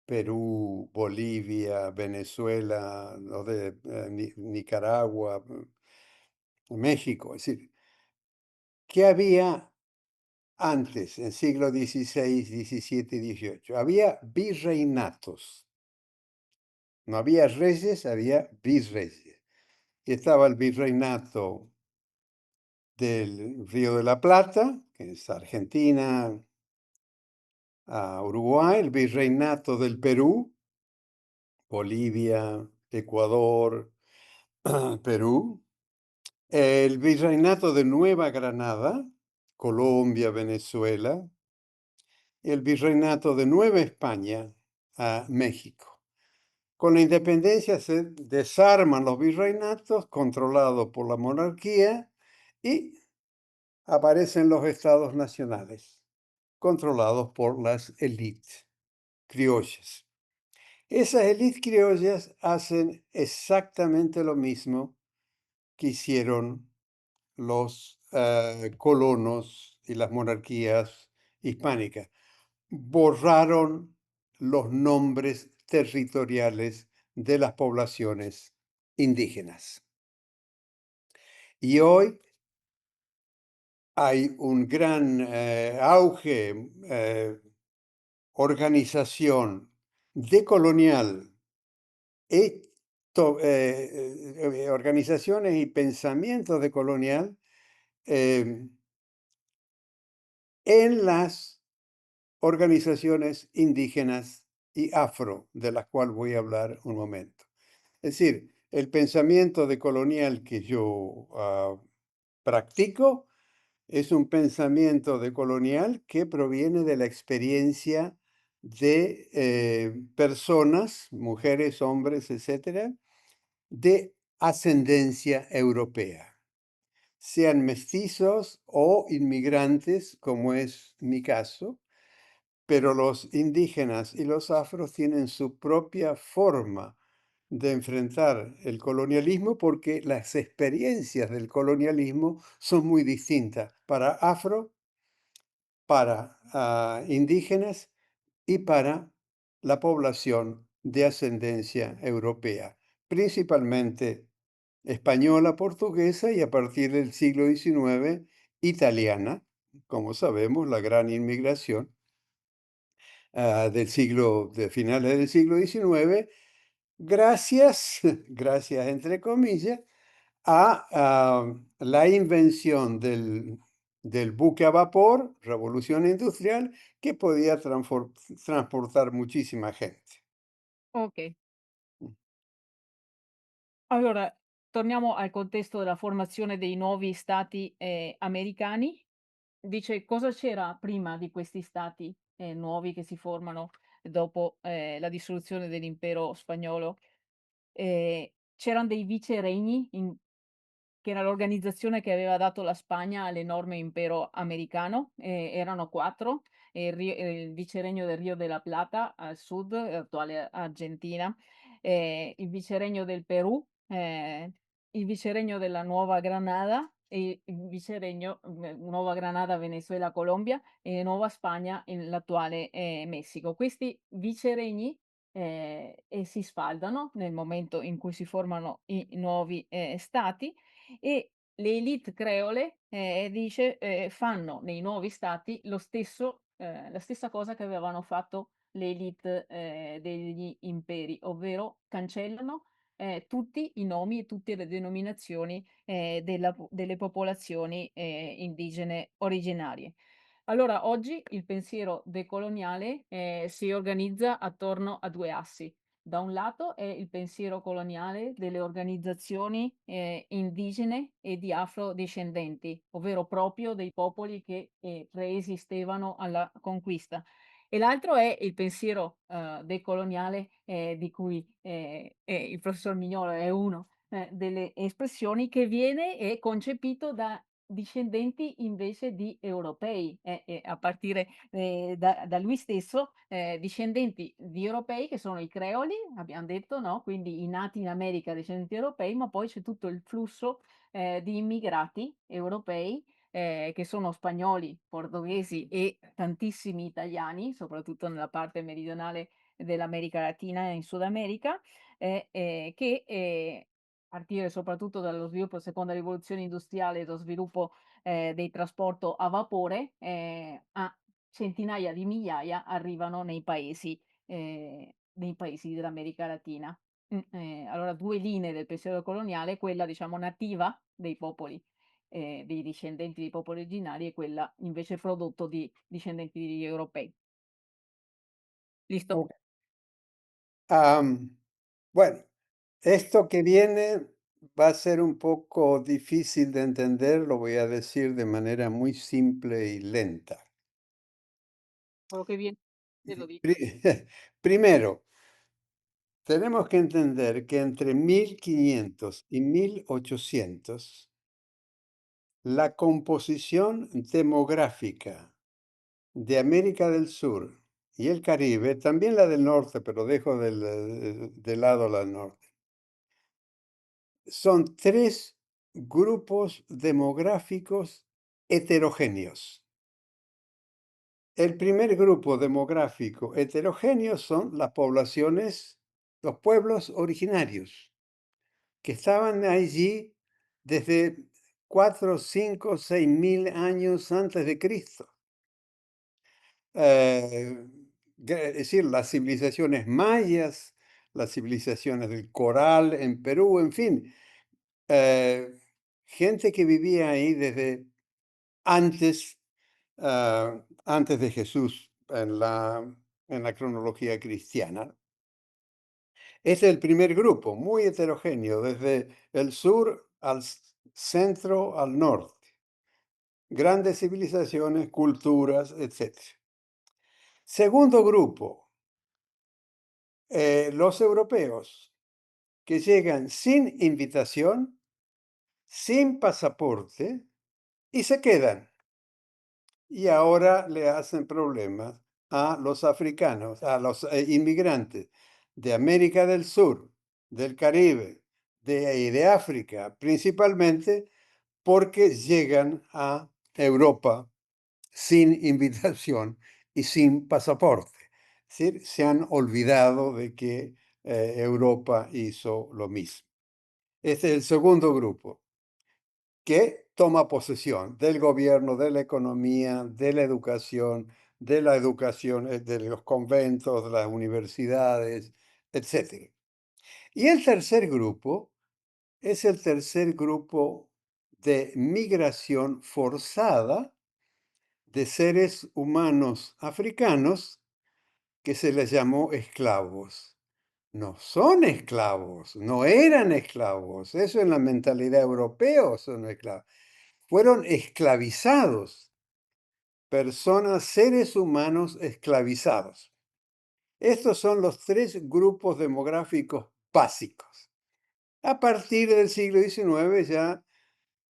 B: Perú, Bolivia, Venezuela, Nicaragua, México. Es decir, que había antes, en siglo XVI, XVII y XVIII, había virreinatos. No había reyes, había virreyes. Y estaba el virreinato del Río de la Plata, que es Argentina, a Uruguay, el virreinato del Perú, Bolivia, Ecuador, Perú, el virreinato de Nueva Granada, Colombia, Venezuela, y el virreinato de Nueva España, a México. Con la independencia se desarman los virreinatos controlados por la monarquía y aparecen los estados nacionales controlados por las élites criollas. Esas élites criollas hacen exactamente lo mismo que hicieron los colonos y las monarquías hispánicas. Borraron los nombres territoriales de las poblaciones indígenas. Y hoy hay un gran auge, organización decolonial, organizaciones y pensamientos decolonial em, en las organizaciones indígenas y afro, de las cuales voy a hablar un momento. Es decir, el pensamiento decolonial que yo practico es un pensamiento decolonial que proviene de la experiencia de personas, mujeres, hombres, etcétera, de ascendencia europea, sean mestizos o inmigrantes, como es mi caso, pero los indígenas y los afros tienen su propia forma de enfrentar el colonialismo porque las experiencias del colonialismo son muy distintas para afro, para indígenas y para la población de ascendencia europea, principalmente española, portuguesa y a partir del siglo XIX italiana, como sabemos, la gran inmigración de finales del siglo XIX, gracias, gracias entre comillas, a la invención del buque a vapor, revolución industrial, que podía transportar muchísima gente.
C: Ok. Allora, torniamo al contesto della formazione dei nuovi stati, americani. Dice, cosa c'era prima di questi stati, nuovi che si formano dopo, la dissoluzione dell'impero spagnolo? C'eran dei viceregni in che era l'organizzazione che aveva dato la Spagna all'enorme impero americano, erano 4, il viceregno del Rio de la Plata al sud, attuale Argentina, il viceregno del Perù, il viceregno della Nuova Granada e il viceregno Nuova Granada, Venezuela, Colombia e Nuova Spagna in l'attuale, Messico. Questi viceregni, si sfaldano nel momento in cui si formano i nuovi, stati e le élite creole, dice, fanno nei nuovi stati lo stesso la stessa cosa che avevano fatto le élite, degli imperi, ovvero cancellano, tutti i nomi e tutte le denominazioni, delle popolazioni, indigene originarie. Allora oggi il pensiero decoloniale, si organizza attorno a 2 assi. Da un lato è il pensiero coloniale delle organizzazioni, indigene e di afrodiscendenti, ovvero proprio dei popoli che, preesistevano alla conquista. E l'altro è il pensiero, decoloniale, di cui, il professor Mignolo è uno, delle espressioni che viene concepito da discendenti invece di europei, a partire, da lui stesso, discendenti di europei che sono i creoli, abbiam detto, no, quindi i nati in America discendenti europei, ma poi c'è tutto il flusso, di immigrati europei, che sono spagnoli, portoghesi e tantissimi italiani, soprattutto nella parte meridionale dell'America Latina e in Sud America, che, partire soprattutto dallo sviluppo seconda rivoluzione industriale e lo sviluppo, del trasporto a vapore, a centinaia di migliaia arrivano nei paesi dell'America Latina. Allora 2 linee del pensiero coloniale, quella diciamo nativa dei popoli, dei discendenti dei popoli originari e quella invece prodotto di discendenti di europei. Listo?
B: Ok. Bueno, esto que viene va a ser un poco difícil de entender, lo voy a decir de manera muy simple y lenta.
C: Quello che viene te lo dico.
B: Pri- Primero, tenemos que entender que entre 1500 y 1800 la composición demográfica de América del Sur y el Caribe, también la del norte, pero dejo de lado la del norte, son tres grupos demográficos heterogéneos. El primer grupo demográfico heterogéneo son las poblaciones, los pueblos originarios, que estaban allí desde 4, 5, 6000 años antes de Cristo. Eh, es decir, las civilizaciones mayas, las civilizaciones del Coral en Perú, en fin, eh, gente que vivía ahí desde antes, antes de Jesús en la cronología cristiana. Este es el primer grupo, muy heterogéneo, desde el sur al centro al norte. Grandes civilizaciones, culturas, etc. Segundo grupo, los europeos, que llegan sin invitación, sin pasaporte y se quedan. Y ahora le hacen problemas a los africanos, a los inmigrantes de América del Sur, del Caribe y de África, principalmente porque llegan a Europa sin invitación y sin pasaporte. Es decir, se han olvidado de que Europa hizo lo mismo. Este es el segundo grupo que toma posesión del gobierno, de la economía, de la educación, de los conventos, de las universidades, etc. Y el tercer grupo es el tercer grupo de migración forzada de seres humanos africanos que se les llamó esclavos. No son esclavos, no eran esclavos. Eso en la mentalidad europea son esclavos. Fueron esclavizados, personas, seres humanos esclavizados. Estos son los tres grupos demográficos básicos. A partir del siglo XIX ya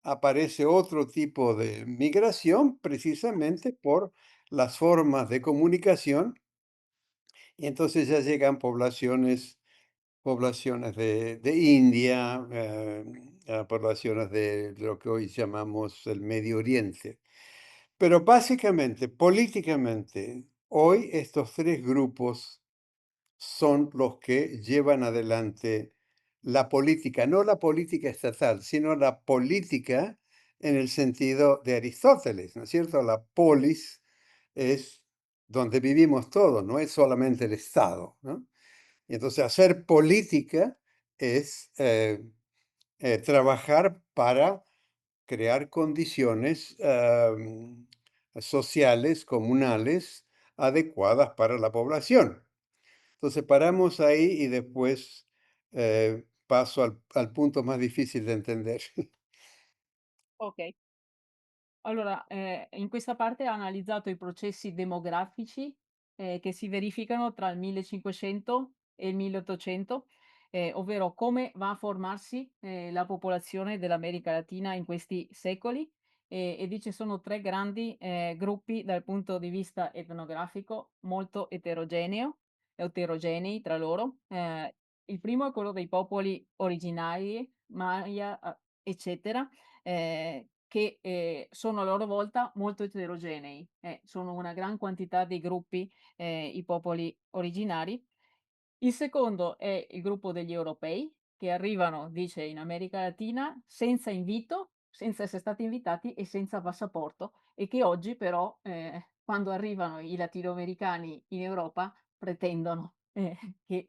B: aparece otro tipo de migración precisamente por las formas de comunicación y entonces ya llegan poblaciones de India, a poblaciones de lo que hoy llamamos el Medio Oriente. Pero básicamente, políticamente, hoy estos tres grupos son los que llevan adelante la política, no la política estatal, sino la política en el sentido de Aristóteles, ¿no es cierto? La polis es donde vivimos todos, no es solamente el Estado, ¿no? Y entonces hacer política es trabajar para crear condiciones sociales, comunales, adecuadas para la población. Entonces paramos ahí y después paso al punto más difícil de entender.
C: Okay. Allora, in questa parte ha analizzato i processi demografici, che si verificano tra il 1500 e il 1800, ovvero come va a formarsi, la popolazione dell'America Latina in questi secoli, e dice sono 3 grandi, gruppi dal punto di vista etnografico molto eterogenei tra loro. Il primo è quello dei popoli originari, Maya, eccetera, che, sono a loro volta molto eterogenei, sono una gran quantità di gruppi, i popoli originari. Il secondo è il gruppo degli europei, che arrivano, dice, in America Latina senza invito, senza essere stati invitati e senza passaporto e che oggi però, quando arrivano i latinoamericani in Europa pretendono, che,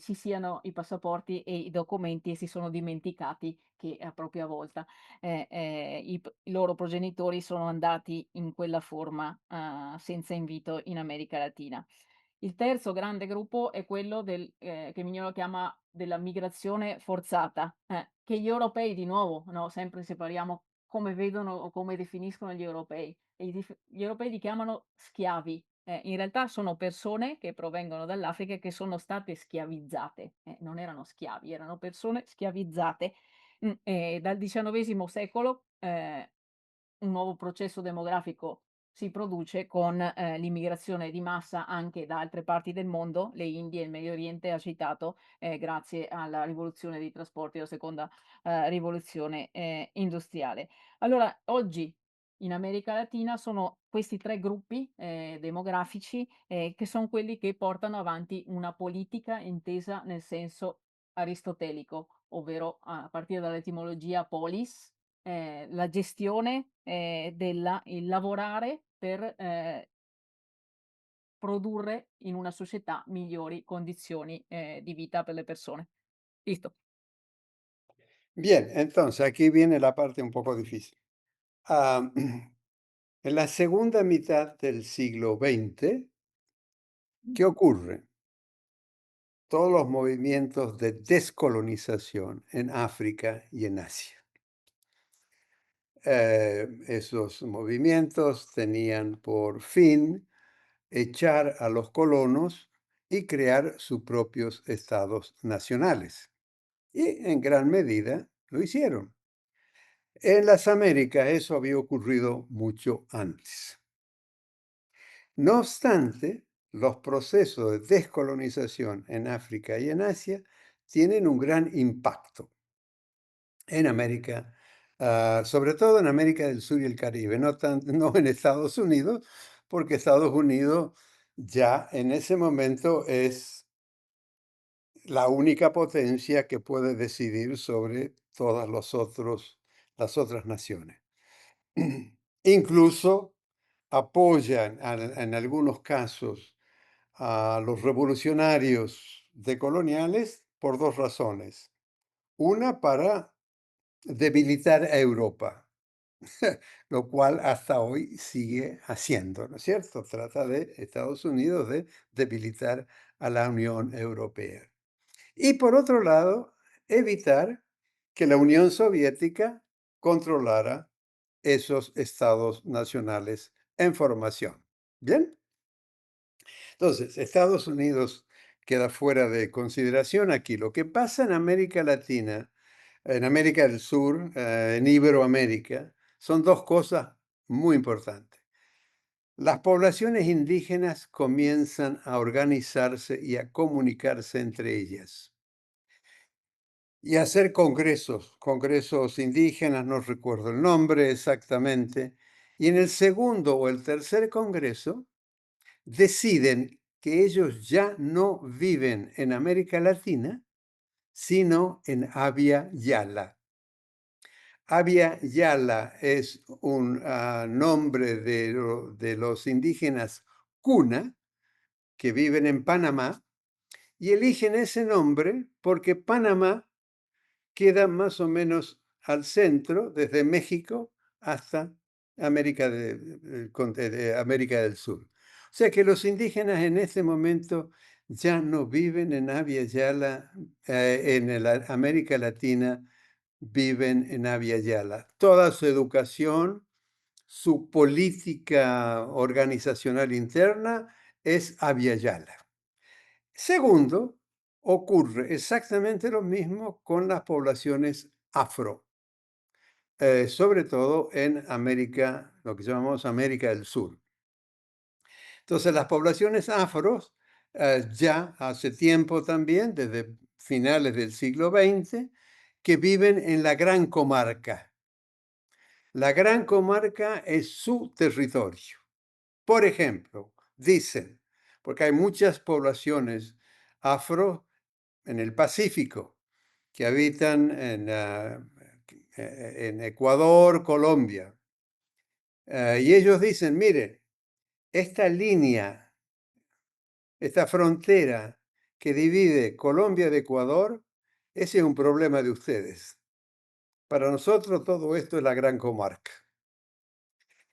C: ci siano i passaporti e i documenti e si sono dimenticati che a propria volta, i loro progenitori sono andati in quella forma, senza invito in America Latina. Il terzo grande gruppo è quello che Mignolo chiama della migrazione forzata, che gli europei di nuovo, no, sempre se parliamo come vedono o come definiscono gli europei. Gli europei li chiamano schiavi. In realtà sono persone che provengono dall'Africa e che sono state schiavizzate. Non erano schiavi, erano persone schiavizzate. E dal XIX secolo, un nuovo processo demografico si produce con, l'immigrazione di massa anche da altre parti del mondo, le Indie e il Medio Oriente ha citato, grazie alla rivoluzione dei trasporti, la seconda, rivoluzione, industriale. Allora, oggi in America Latina sono questi 3 gruppi, demografici, che son quelli che portano avanti una politica intesa nel senso aristotelico, ovvero a partire dall'etimologia polis, la gestione, della il lavorare per, produrre in una società migliori condizioni, di vita per le persone. Listo.
B: Bien, entonces aquí viene la parte un poco difícil. Ah, en la segunda mitad del siglo XX, ¿qué ocurre? Todos los movimientos de descolonización en África y en Asia. Esos movimientos tenían por fin echar a los colonos y crear sus propios estados nacionales. Y en gran medida lo hicieron. En las Américas eso había ocurrido mucho antes. No obstante, los procesos de descolonización en África y en Asia tienen un gran impacto en América, sobre todo en América del Sur y el Caribe, no en Estados Unidos, porque Estados Unidos ya en ese momento es la única potencia que puede decidir sobre todas las otras naciones. Incluso apoyan en algunos casos a los revolucionarios decoloniales por dos razones. Una, para debilitar a Europa, lo cual hasta hoy sigue haciendo, ¿no es cierto? Trata de Estados Unidos de debilitar a la Unión Europea. Y por otro lado, evitar que la Unión Soviética controlara esos estados nacionales en formación. ¿Bien? Entonces, Estados Unidos queda fuera de consideración aquí. Lo que pasa en América Latina, en América del Sur, en Iberoamérica, son dos cosas muy importantes. Las poblaciones indígenas comienzan a organizarse y a comunicarse entre ellas y a hacer congresos indígenas, no recuerdo el nombre exactamente, y en el segundo o el tercer congreso deciden que ellos ya no viven en América Latina, sino en Abya Yala. Abya Yala es un nombre de los indígenas Cuna que viven en Panamá y eligen ese nombre porque Panamá queda más o menos al centro, desde México hasta América del Sur. O sea que los indígenas en este momento ya no viven en Abya Yala, en la América Latina, viven en Abya Yala. Toda su educación, su política organizacional interna es Abya Yala. Segundo, ocurre exactamente lo mismo con las poblaciones afro, sobre todo en América, lo que llamamos América del Sur. Entonces, las poblaciones afros, ya hace tiempo también, desde finales del siglo XX, que viven en la Gran Comarca. La Gran Comarca es su territorio. Por ejemplo, dicen, porque hay muchas poblaciones afro en el Pacífico, que habitan en Ecuador, Colombia. Y ellos dicen, miren, esta línea, esta frontera que divide Colombia de Ecuador, ese es un problema de ustedes. Para nosotros todo esto es la gran comarca.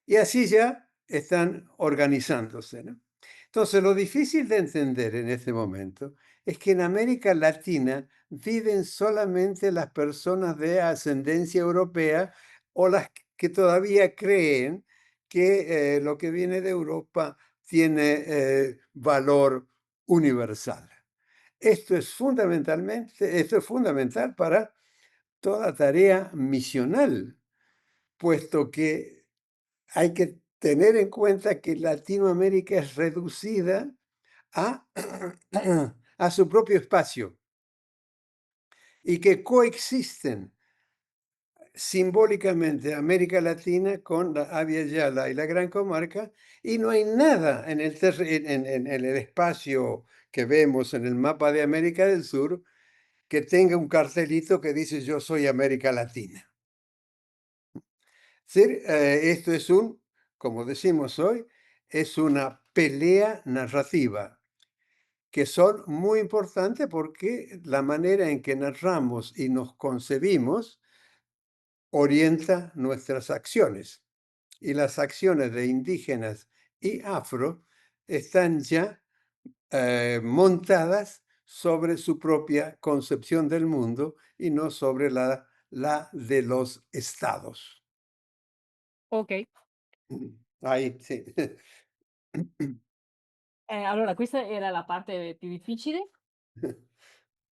B: Y así ya están organizándose, ¿no? Entonces, lo difícil de entender en este momento es que en América Latina viven solamente las personas de ascendencia europea o las que todavía creen que lo que viene de Europa tiene valor universal. Esto es fundamental para toda tarea misional, puesto que hay que tener en cuenta que Latinoamérica es reducida a, a su propio espacio y que coexisten simbólicamente América Latina con la Abya Yala y la Gran Comarca, y no hay nada en el espacio que vemos en el mapa de América del Sur que tenga un cartelito que dice yo soy América Latina. Sí, esto es como decimos hoy, es una pelea narrativa que son muy importantes porque la manera en que narramos y nos concebimos orienta nuestras acciones. Y las acciones de indígenas y afro están ya montadas sobre su propia concepción del mundo y no sobre la de los estados.
C: Okay.
B: Ahí, sì.
C: Allora questa era la parte più difficile.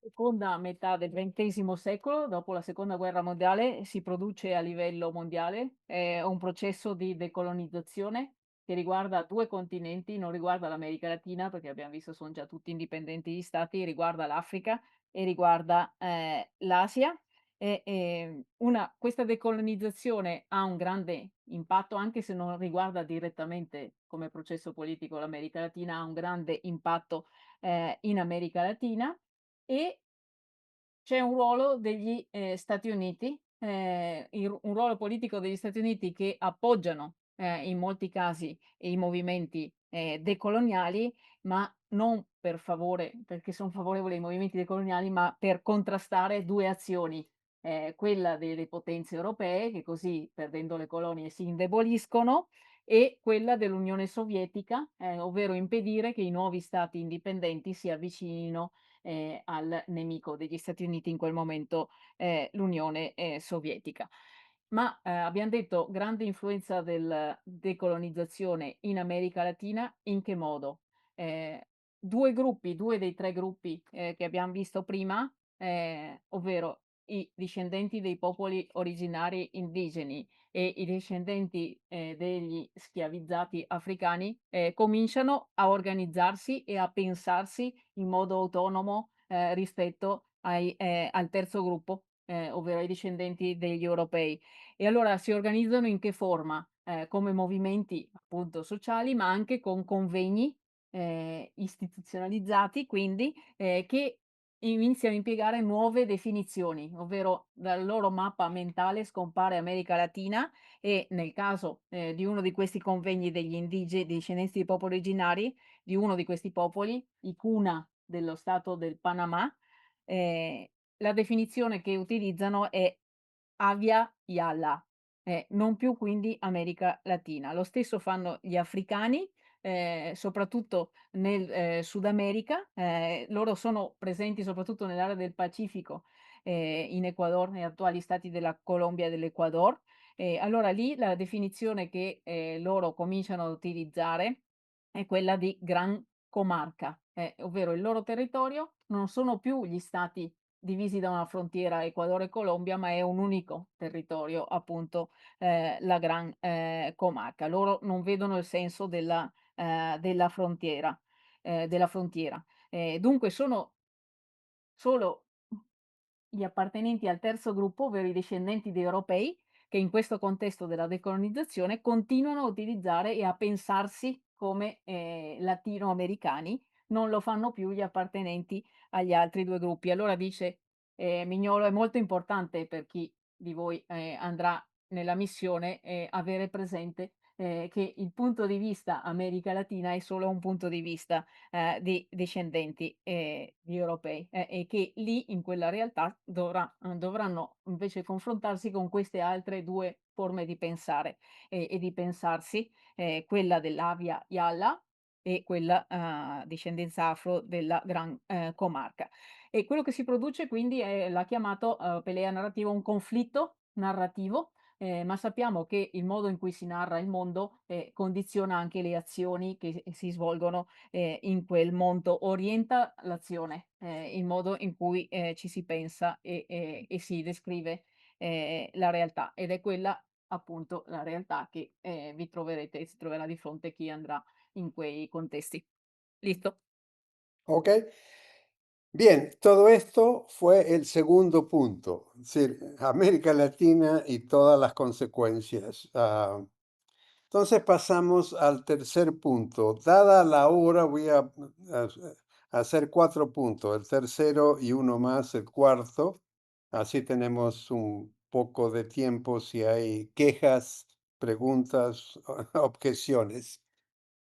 C: Seconda metà del XX secolo, dopo la seconda guerra mondiale, si produce a livello mondiale un processo di decolonizzazione che riguarda due continenti, non riguarda l'America Latina, perché abbiamo visto sono già tutti indipendenti gli stati, riguarda l'Africa e riguarda l'Asia. Questa decolonizzazione ha un grande impatto, anche se non riguarda direttamente come processo politico l'America Latina, ha un grande impatto in America Latina e c'è un ruolo degli, Stati Uniti, un ruolo politico degli Stati Uniti che appoggiano, in molti casi i movimenti, decoloniali, ma non per favore perché son favorevoli ai movimenti decoloniali, ma per contrastare 2 azioni, quella delle potenze europee che così perdendo le colonie si indeboliscono e quella dell'Unione Sovietica, ovvero impedire che i nuovi stati indipendenti si avvicinino al nemico degli Stati Uniti in quel momento, l'Unione, Sovietica. Ma, abbiam detto grande influenza del decolonizzazione in America Latina, in che modo? Ehm, 2 gruppi, 2 dei 3 gruppi, che abbiam visto prima, ovvero i discendenti dei popoli originari indigeni e i discendenti, degli schiavizzati africani, cominciano a organizzarsi e a pensarsi in modo autonomo, rispetto al terzo gruppo, ovvero ai discendenti degli europei. E allora si organizzano in che forma? Come movimenti appunto sociali, ma anche con convegni, istituzionalizzati quindi, che iniziano a impiegare nuove definizioni, ovvero dal loro mappa mentale scompare America Latina e nel caso, di uno di questi convegni degli discendenti di popoli originari, di uno di questi popoli, i Kuna dello stato del Panama, ehm, la definizione che utilizzano è Avia Yala, non più quindi America Latina. Lo stesso fanno gli africani, soprattutto nel, Sud America, loro sono presenti soprattutto nell'area del Pacifico, in Ecuador, negli attuali stati della Colombia e dell'Ecuador. Allora lì la definizione che, loro cominciano ad utilizzare è quella di Gran Comarca, ovvero il loro territorio non sono più gli stati divisi da una frontiera Ecuador e Colombia, ma è un unico territorio, appunto, la Gran, Comarca. Loro non vedono il senso della frontiera della frontiera. Dunque sono solo gli appartenenti al terzo gruppo, ovvero i discendenti di europei, che in questo contesto della decolonizzazione continuano a utilizzare e a pensarsi come, latinoamericani, non lo fanno più gli appartenenti agli altri 2 gruppi. Allora dice Mignolo, è molto importante per chi di voi, andrà nella missione, avere presente, che il punto di vista America Latina è solo un punto di vista, di discendenti, di europei, e che lì in quella realtà dovranno invece confrontarsi con queste altre 2 forme di pensare, e di pensarsi, quella dell'Avia Yala e quella, discendenza afro della Gran, Comarca. E quello che si produce quindi l'ha chiamato, Pelea narrativa, un conflitto narrativo, ma sappiamo che il modo in cui si narra il mondo, condiziona anche le azioni che si svolgono, in quel mondo, orienta l'azione, il modo in cui, ci si pensa e si descrive, la realtà, ed è quella appunto la realtà che, si troverà di fronte chi andrà in quei contesti. Listo?
B: ¿Ok? Bien, todo esto fue el segundo punto, es decir, América Latina y todas las consecuencias. Entonces pasamos al tercer punto. Dada la hora, voy a hacer 4 puntos, el tercero y uno más, el cuarto. Así tenemos un poco de tiempo si hay quejas, preguntas, objeciones.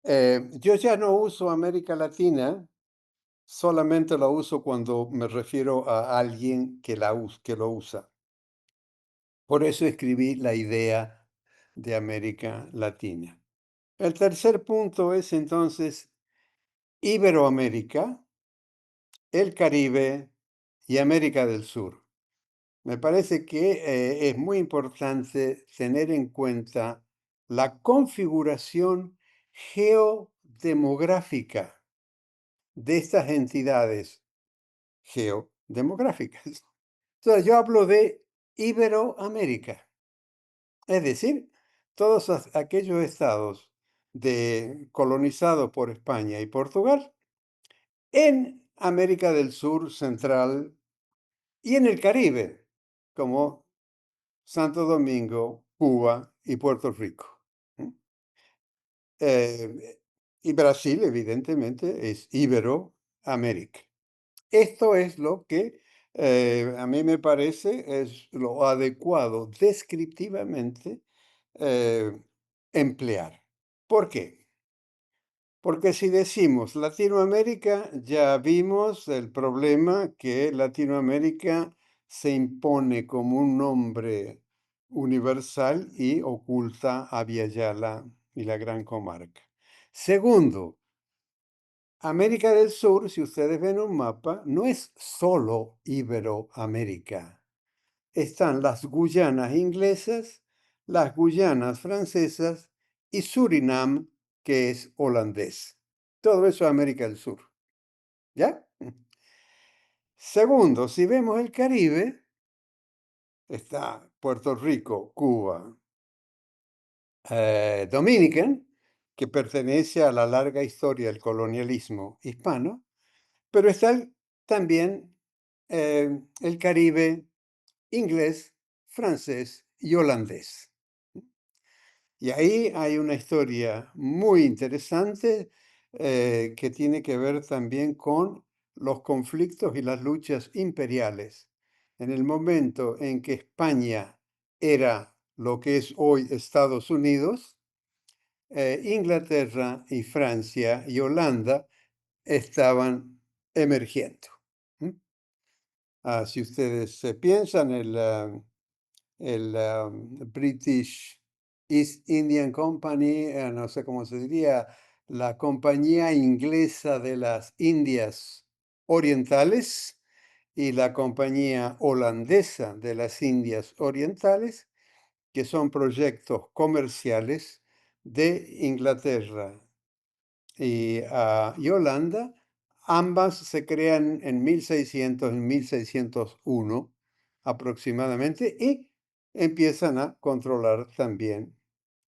B: Yo ya no uso América Latina, solamente lo uso cuando me refiero a alguien que lo usa. Por eso escribí la idea de América Latina. El tercer punto es entonces Iberoamérica, el Caribe y América del Sur. Me parece que es muy importante tener en cuenta la configuración geodemográfica de estas entidades geodemográficas. Entonces, yo hablo de Iberoamérica, es decir, todos aquellos estados colonizados por España y Portugal en América del Sur, Central y en el Caribe, como Santo Domingo, Cuba y Puerto Rico. ¿Mm? Y Brasil, evidentemente, es Iberoamérica. Esto es lo que a mí me parece es lo adecuado descriptivamente eh, emplear. ¿Por qué? Porque si decimos Latinoamérica, ya vimos el problema que Latinoamérica se impone como un nombre universal y oculta a Yala y la Gran Comarca. Segundo, América del Sur, si ustedes ven un mapa, no es solo Iberoamérica. Están las Guyanas inglesas, las Guyanas francesas y Surinam, que es holandés. Todo eso es América del Sur. ¿Ya? Segundo, si vemos el Caribe, está Puerto Rico, Cuba, Dominican, que pertenece a la larga historia del colonialismo hispano, pero está también el Caribe inglés, francés y holandés. Y ahí hay una historia muy interesante que tiene que ver también con los conflictos y las luchas imperiales. En el momento en que España era lo que es hoy Estados Unidos, Inglaterra y Francia y Holanda estaban emergiendo. ¿Mm? Si ustedes piensan, el British East Indian Company, no sé cómo se diría, la compañía inglesa de las Indias Orientales y la compañía holandesa de las Indias Orientales, que son proyectos comerciales de Inglaterra y Holanda. Ambas se crean en 1600, en 1601 aproximadamente y empiezan a controlar también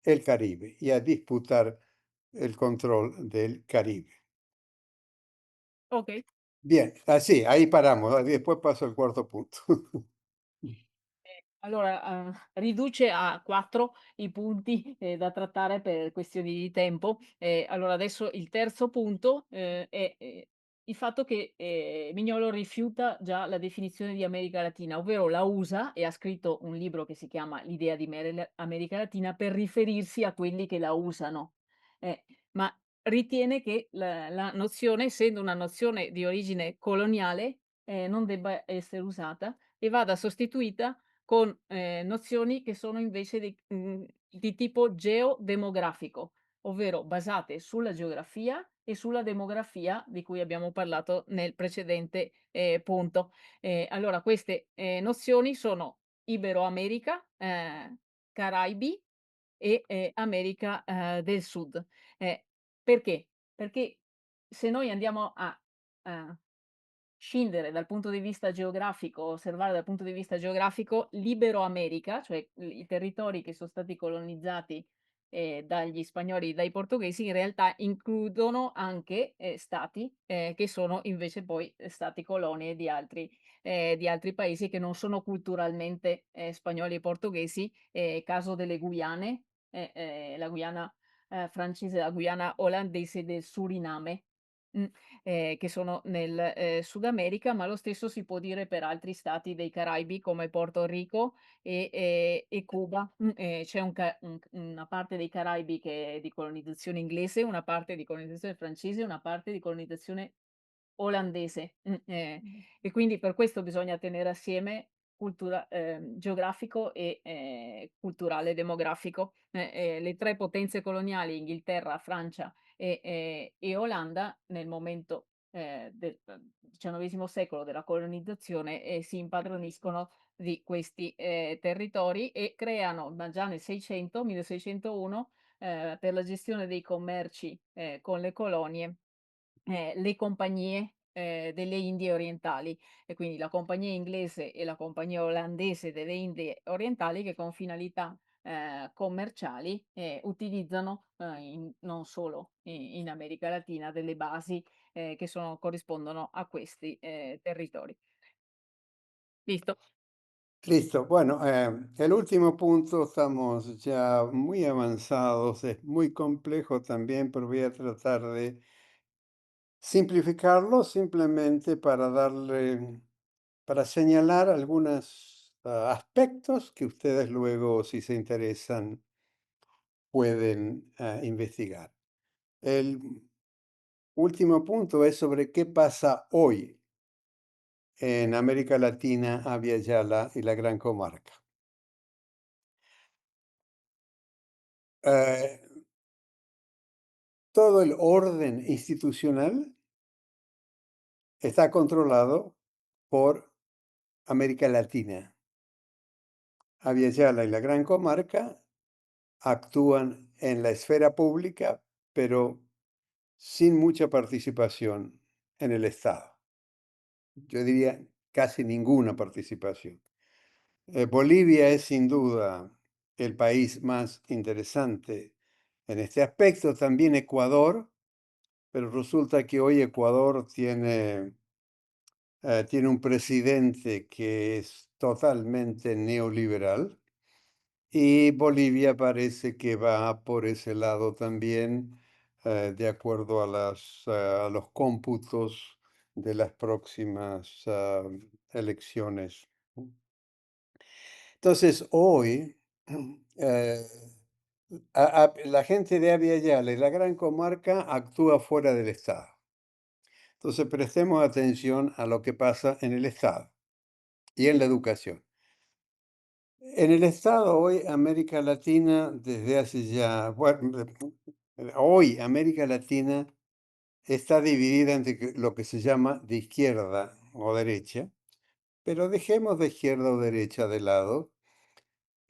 B: el Caribe y a disputar el control del Caribe.
C: Okay.
B: Bien, así, ahí paramos. Después paso al cuarto punto.
C: Allora, riduce a 4 i punti, da trattare per questioni di tempo. Allora adesso il terzo punto, è, il fatto che, Mignolo rifiuta già la definizione di America Latina, ovvero la usa e ha scritto un libro che si chiama "L'idea di America Latina" per riferirsi a quelli che la usano. Ma ritiene che la nozione, essendo una nozione di origine coloniale, non debba essere usata e vada sostituita con, nozioni che sono invece di tipo geodemografico, ovvero basate sulla geografia e sulla demografia di cui abbiamo parlato nel precedente, punto. Allora queste, nozioni sono Iberoamerica, Caraibi e, America, del Sud. Ehm, perché? Perché se noi andiamo a, ehm scindere dal punto di vista geografico, osservare dal punto di vista geografico l'Iberoamerica, cioè i territori che sono stati colonizzati, dagli spagnoli e dai portoghesi, in realtà includono anche, stati, che sono invece poi stati colonie di altri paesi che non sono culturalmente, spagnoli e portoghesi, caso delle Guyane, la Guyana, francese, la Guyana olandese del Suriname. Mh che sono nel, Sud America, ma lo stesso si può dire per altri stati dei Caraibi come Porto Rico e Cuba. C'è una parte dei Caraibi che è di colonizzazione inglese, una parte di colonizzazione francese, una parte di colonizzazione olandese. E quindi per questo bisogna tenere assieme geografico e, culturale demografico. Le 3 potenze coloniali, Inghilterra, Francia e Olanda, nel momento, del, XIX secolo della colonizzazione, si impadroniscono di questi, territori e creano, ma già nel 1601, per la gestione dei commerci, con le colonie, le compagnie, delle Indie orientali, e quindi la compagnia inglese e la compagnia olandese delle Indie orientali che con finalità, commerciali, utilizzano, non solo in America Latina, delle basi, che corrispondono a questi, territori. Listo.
B: Listo. Bueno, el último punto estamos ya muy avanzados, es muy complejo también, pero voy a tratar de simplificarlo simplemente para darle, para señalar algunos aspectos que ustedes luego, si se interesan, pueden investigar. El último punto es sobre qué pasa hoy en América Latina, Abya Yala y la Gran Comarca. Eh, Todo el orden institucional está controlado por América Latina. Abya Yala y la Gran Comarca actúan en la esfera pública, pero sin mucha participación en el Estado. Yo diría casi ninguna participación. Bolivia es sin duda el país más interesante en este aspecto, también Ecuador, pero resulta que hoy Ecuador tiene un presidente que es totalmente neoliberal y Bolivia parece que va por ese lado también, de acuerdo a los cómputos de las próximas elecciones. Entonces, hoy, eh, la gente de Abya Yala y la Gran Comarca actúa fuera del Estado. Entonces, prestemos atención a lo que pasa en el Estado y en la educación. En el Estado hoy, América Latina, desde hace ya, bueno, hoy América Latina está dividida entre lo que se llama de izquierda o derecha, pero dejemos de izquierda o derecha de lado.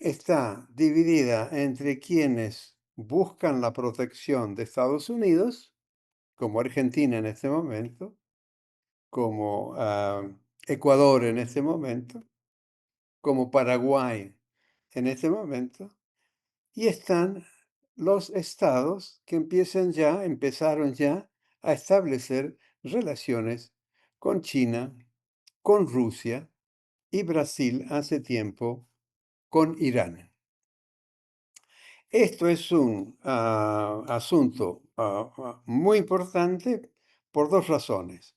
B: Está dividida entre quienes buscan la protección de Estados Unidos, como Argentina en este momento, como Ecuador en este momento, como Paraguay en este momento, y están los estados que empezaron ya a establecer relaciones con China, con Rusia y Brasil hace tiempo con Irán. Esto es un asunto muy importante por dos razones.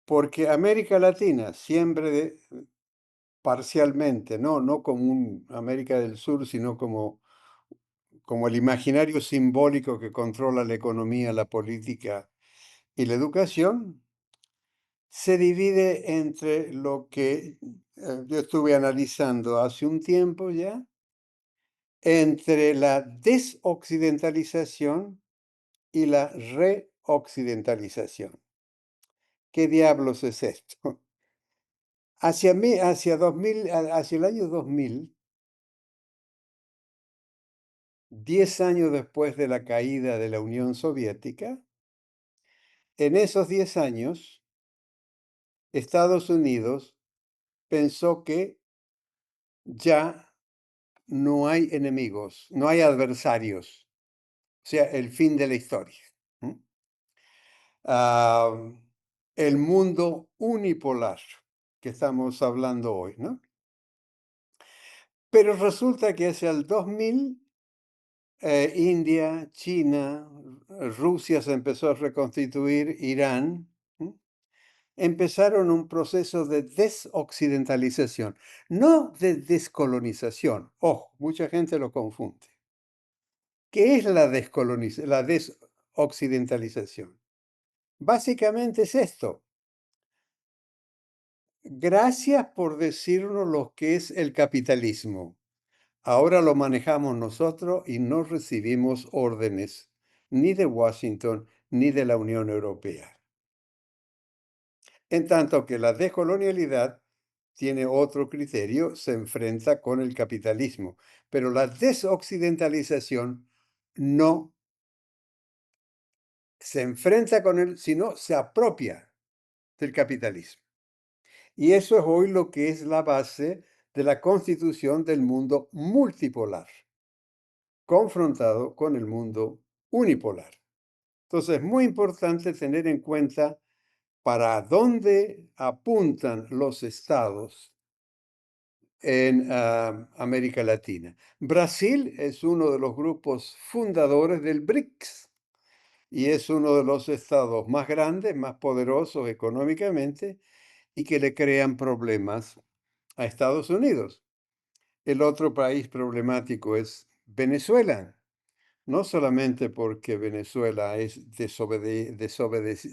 B: porque América Latina siempre parcialmente, no como un América del Sur, sino como el imaginario simbólico que controla la economía, la política y la educación, se divide entre lo que yo estuve analizando hace un tiempo ya, entre la desoccidentalización y la reoccidentalización. ¿Qué diablos es esto? Hacia el año 2000, 10 años después de la caída de la Unión Soviética, en esos 10 años, Estados Unidos pensó que ya no hay enemigos, no hay adversarios, o sea, el fin de la historia. ¿M? Ah, el mundo unipolar que estamos hablando hoy, ¿no? Pero resulta que hacia el 2000, India, China, Rusia se empezó a reconstituir, Irán, ¿m? Empezaron un proceso de desoccidentalización, no de descolonización. Ojo, mucha gente lo confunde. ¿Qué es la desoccidentalización? Básicamente es esto. Gracias por decirnos lo que es el capitalismo. Ahora lo manejamos nosotros y no recibimos órdenes ni de Washington ni de la Unión Europea. En tanto que la decolonialidad tiene otro criterio, se enfrenta con el capitalismo, pero la desoccidentalización no se enfrenta con él, sino se apropia del capitalismo. Y eso es hoy lo que es la base de la constitución del mundo multipolar, confrontado con el mundo unipolar. Entonces es muy importante tener en cuenta para dónde apuntan los estados en América Latina. Brasil es uno de los grupos fundadores del BRICS y es uno de los estados más grandes, más poderosos económicamente y que le crean problemas a Estados Unidos. El otro país problemático es Venezuela, no solamente porque Venezuela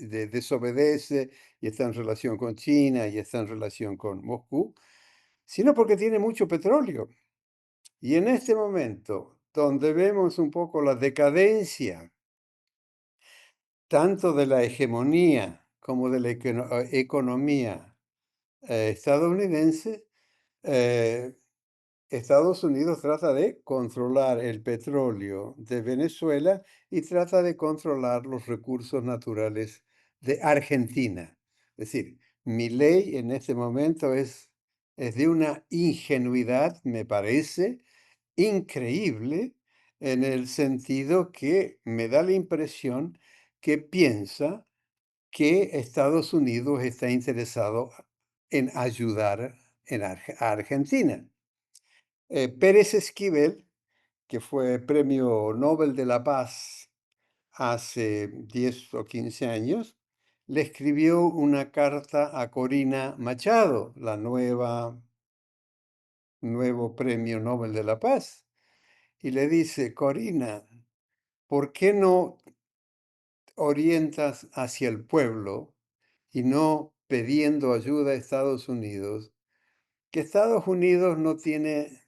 B: desobedece y está en relación con China y está en relación con Moscú, sino porque tiene mucho petróleo. Y en este momento, donde vemos un poco la decadencia, tanto de la hegemonía como de la economía estadounidense, eh, Estados Unidos trata de controlar el petróleo de Venezuela y trata de controlar los recursos naturales de Argentina. Es decir, mi ley en este momento es de una ingenuidad, me parece, increíble, en el sentido que me da la impresión que piensa que Estados Unidos está interesado en ayudar a Argentina. Pérez Esquivel, que fue premio Nobel de la Paz hace 10 o 15 años, le escribió una carta a Corina Machado, la nuevo premio Nobel de la Paz, y le dice: Corina, ¿por qué no orientas hacia el pueblo y no pidiendo ayuda a Estados Unidos? Que Estados Unidos no tiene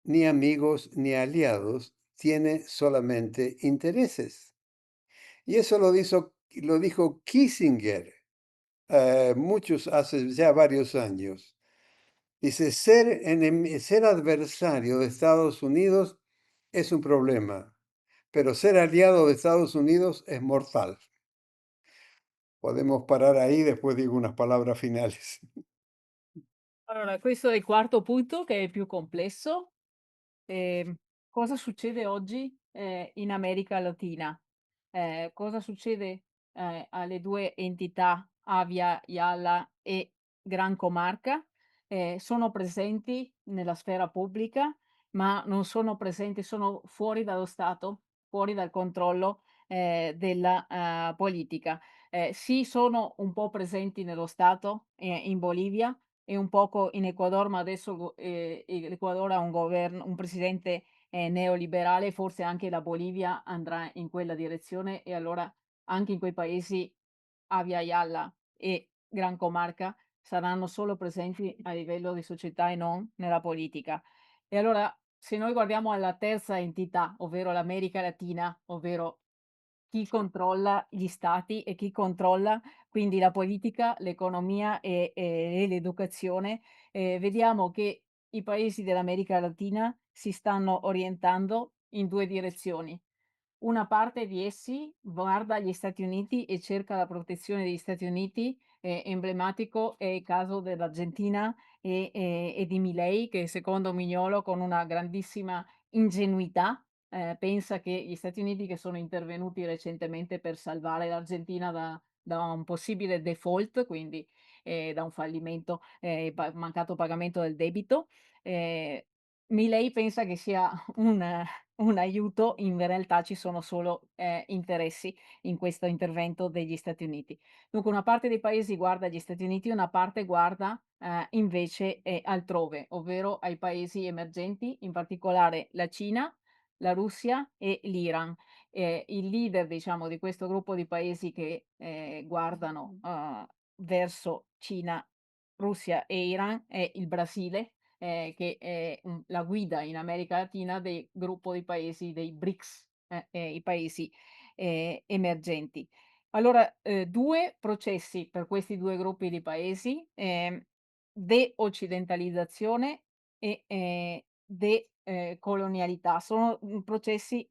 B: ni amigos ni aliados, tiene solamente intereses. Y eso lo dijo Kissinger hace ya varios años. Dice, ser adversario de Estados Unidos es un problema, pero ser aliado de Estados Unidos es mortal. Podemos parar ahí, después digo unas palabras finales.
C: Allora, questo è il quarto punto che è il più complesso. Cosa succede oggi, in America Latina? Cosa succede, alle 2 entità Avia Yala e Gran Comarca? Sono presenti nella sfera pubblica, ma non sono presenti, sono fuori dallo Stato, fuori dal controllo, della, politica. sì sono un po' presenti nello Stato, in Bolivia e un poco in Ecuador, ma adesso l'Ecuador ha un presidente, neoliberale, forse anche la Bolivia andrà in quella direzione e allora anche in quei paesi Abya Yala e Gran Comarca saranno solo presenti a livello di società e non nella politica. E allora se noi guardiamo alla terza entità, ovvero l'America Latina, ovvero chi controlla gli stati e chi controlla quindi la politica, l'economia e l'educazione, vediamo che i paesi dell'America Latina si stanno orientando in 2 direzioni. Una parte di essi guarda gli Stati Uniti e cerca la protezione degli Stati Uniti, emblematico è il caso dell'Argentina e di Milei che secondo Mignolo con una grandissima ingenuità, pensa che gli Stati Uniti che sono intervenuti recentemente per salvare l'Argentina da un possibile default, quindi, da un fallimento, mancato pagamento del debito, ehm, Milei pensa che sia un aiuto, in realtà ci sono solo, interessi in questo intervento degli Stati Uniti. Dunque una parte dei paesi guarda agli Stati Uniti, una parte guarda, invece, altrove, ovvero ai paesi emergenti, in particolare la Cina, la Russia e l'Iran. Il leader, diciamo, di questo gruppo di paesi che, guardano, verso Cina, Russia e Iran è il Brasile, che è la guida in America Latina del gruppo di paesi dei BRICS, i paesi, emergenti. Allora, 2 processi per questi 2 gruppi di paesi, de-occidentalizzazione e, colonialità. Sono, processi,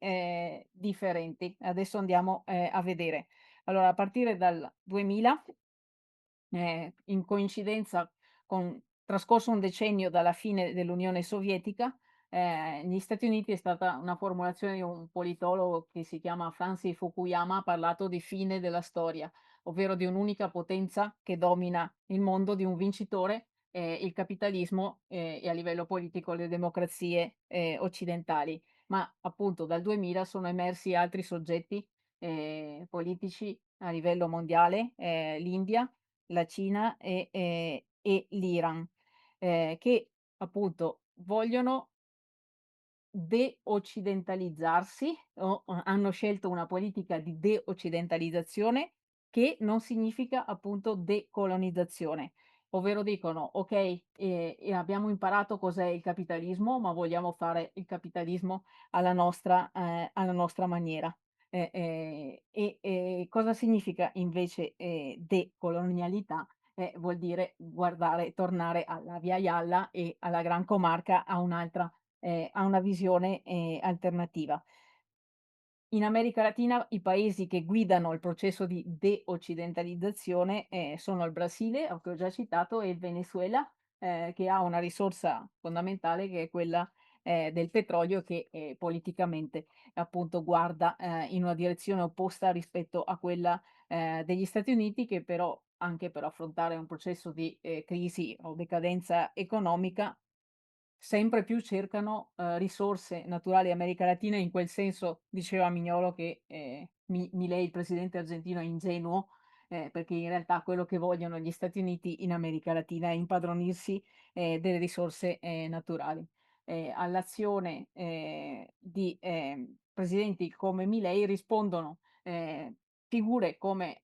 C: differenti. Adesso andiamo, a vedere. Allora, a partire dal 2000 in coincidenza con trascorso un decennio dalla fine dell'Unione Sovietica, negli Stati Uniti è stata una formulazione di un politologo che si chiama Francis Fukuyama, ha parlato di fine della storia, ovvero di un'unica potenza che domina il mondo, di un vincitore, il capitalismo, e a livello politico le democrazie, occidentali. Ma appunto dal 2000 sono emersi altri soggetti, politici a livello mondiale, l'India, la Cina e l'Iran, che appunto vogliono de-occidentalizzarsi o hanno scelto una politica di de-occidentalizzazione che non significa appunto decolonizzazione, ovvero dicono: "Okay, abbiamo imparato cos'è il capitalismo, ma vogliamo fare il capitalismo alla nostra maniera". Cosa significa invece, decolonialità? Vuol dire guardare tornare alla Via Yalla e alla Gran Comarca, a una visione, alternativa. In America Latina i paesi che guidano il processo di de-occidentalizzazione, sono il Brasile, che ho già citato, e il Venezuela, che ha una risorsa fondamentale che è quella, del petrolio che, politicamente appunto guarda, in una direzione opposta rispetto a quella, degli Stati Uniti che però, anche per affrontare un processo di, crisi o decadenza economica sempre più cercano, risorse naturali America Latina, in quel senso diceva Mignolo che, Milei, il presidente argentino, è ingenuo, perché in realtà quello che vogliono gli Stati Uniti in America Latina è impadronirsi, delle risorse, naturali. All'azione, di, presidenti come Milei rispondono, figure come,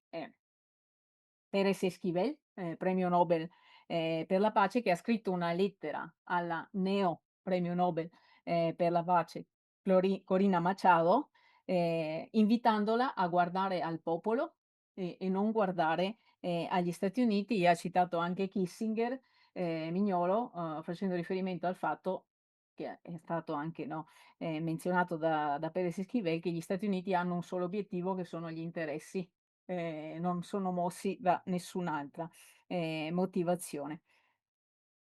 C: Pérez Esquivel, premio Nobel, per la pace, che ha scritto una lettera alla neo premio Nobel, per la pace Corina Machado, invitandola a guardare al popolo e non guardare, agli Stati Uniti, e ha citato anche Kissinger, Mignolo, facendo riferimento al fatto che è stato anche, no, menzionato da Pérez Esquivel, che gli Stati Uniti hanno un solo obiettivo che sono gli interessi, non sono mossi da nessun'altra, motivazione.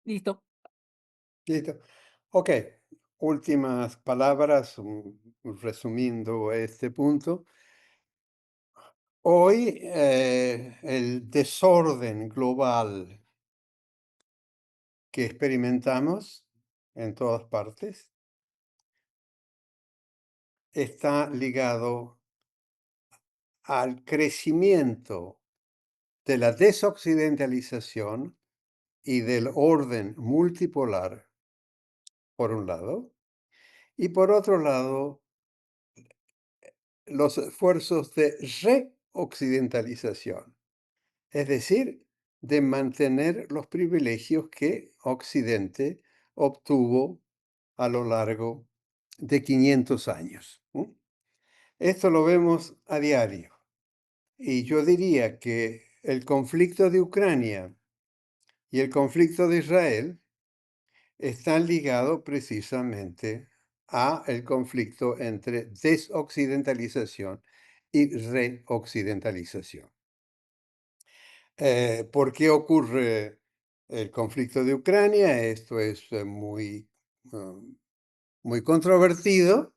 C: Listo.
B: Listo. Ok, últimas palabras, resumiendo este punto. Hoy el desorden global que experimentamos en todas partes está ligado al crecimiento de la desoccidentalización y del orden multipolar, por un lado, y por otro lado, los esfuerzos de reoccidentalización, es decir, de mantener los privilegios que Occidente obtuvo a lo largo de 500 años. Esto lo vemos a diario. Y yo diría que el conflicto de Ucrania y el conflicto de Israel están ligados precisamente a el conflicto entre desoccidentalización y reoccidentalización. ¿Por qué ocurre el conflicto de Ucrania? Esto es muy controvertido,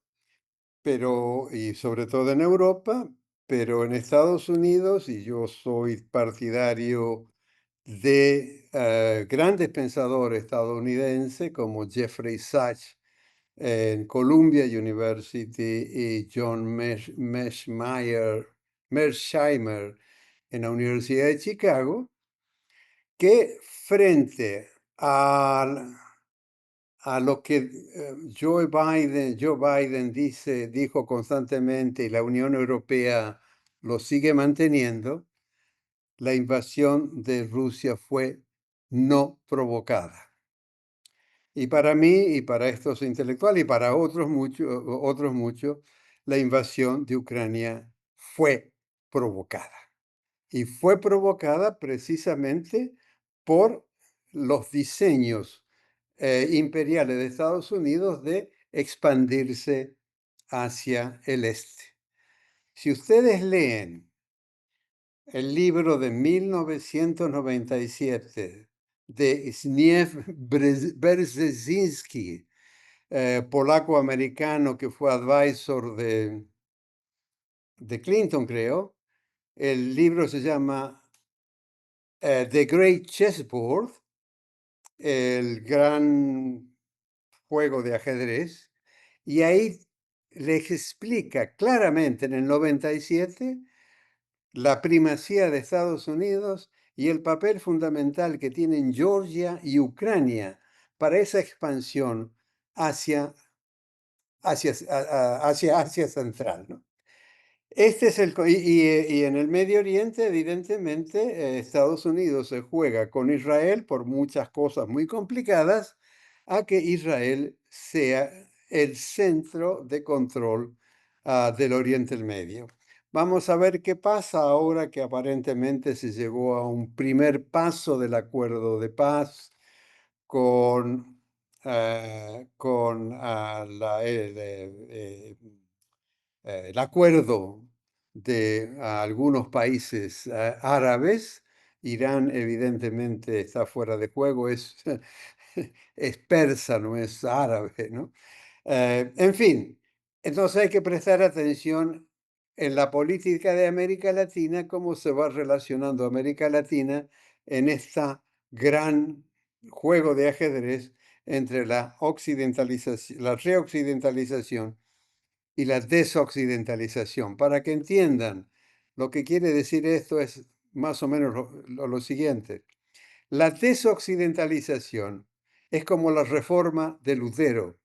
B: pero, y sobre todo en Europa, pero en Estados Unidos, y yo soy partidario de grandes pensadores estadounidenses como Jeffrey Sachs en Columbia University y John Mearsheimer en la Universidad de Chicago, que frente a lo que Joe Biden dijo constantemente y la Unión Europea lo sigue manteniendo, la invasión de Rusia fue no provocada. Y para mí, y para estos intelectuales, y para otros muchos, la invasión de Ucrania fue provocada. Y fue provocada precisamente por los diseños imperiales de Estados Unidos de expandirse hacia el este. Si ustedes leen el libro de 1997 de Zbigniew Brzezinski, polaco-americano que fue advisor de Clinton, creo. El libro se llama The Great Chessboard, el gran juego de ajedrez, y ahí les explica claramente en el 97 la primacía de Estados Unidos y el papel fundamental que tienen Georgia y Ucrania para esa expansión hacia Asia Central, ¿no? Este es y en el Medio Oriente, evidentemente, Estados Unidos se juega con Israel por muchas cosas muy complicadas a que Israel sea el centro de control del Oriente Medio. Vamos a ver qué pasa ahora que aparentemente se llegó a un primer paso del acuerdo de paz con el acuerdo de algunos países árabes. Irán evidentemente está fuera de juego, es persa, no es árabe, ¿no? En fin, entonces hay que prestar atención en la política de América Latina, cómo se va relacionando América Latina en esta gran juego de ajedrez entre la occidentalización, la reoccidentalización y la desoccidentalización. Para que entiendan lo que quiere decir esto es más o menos lo siguiente. La desoccidentalización es como la reforma de Lutero.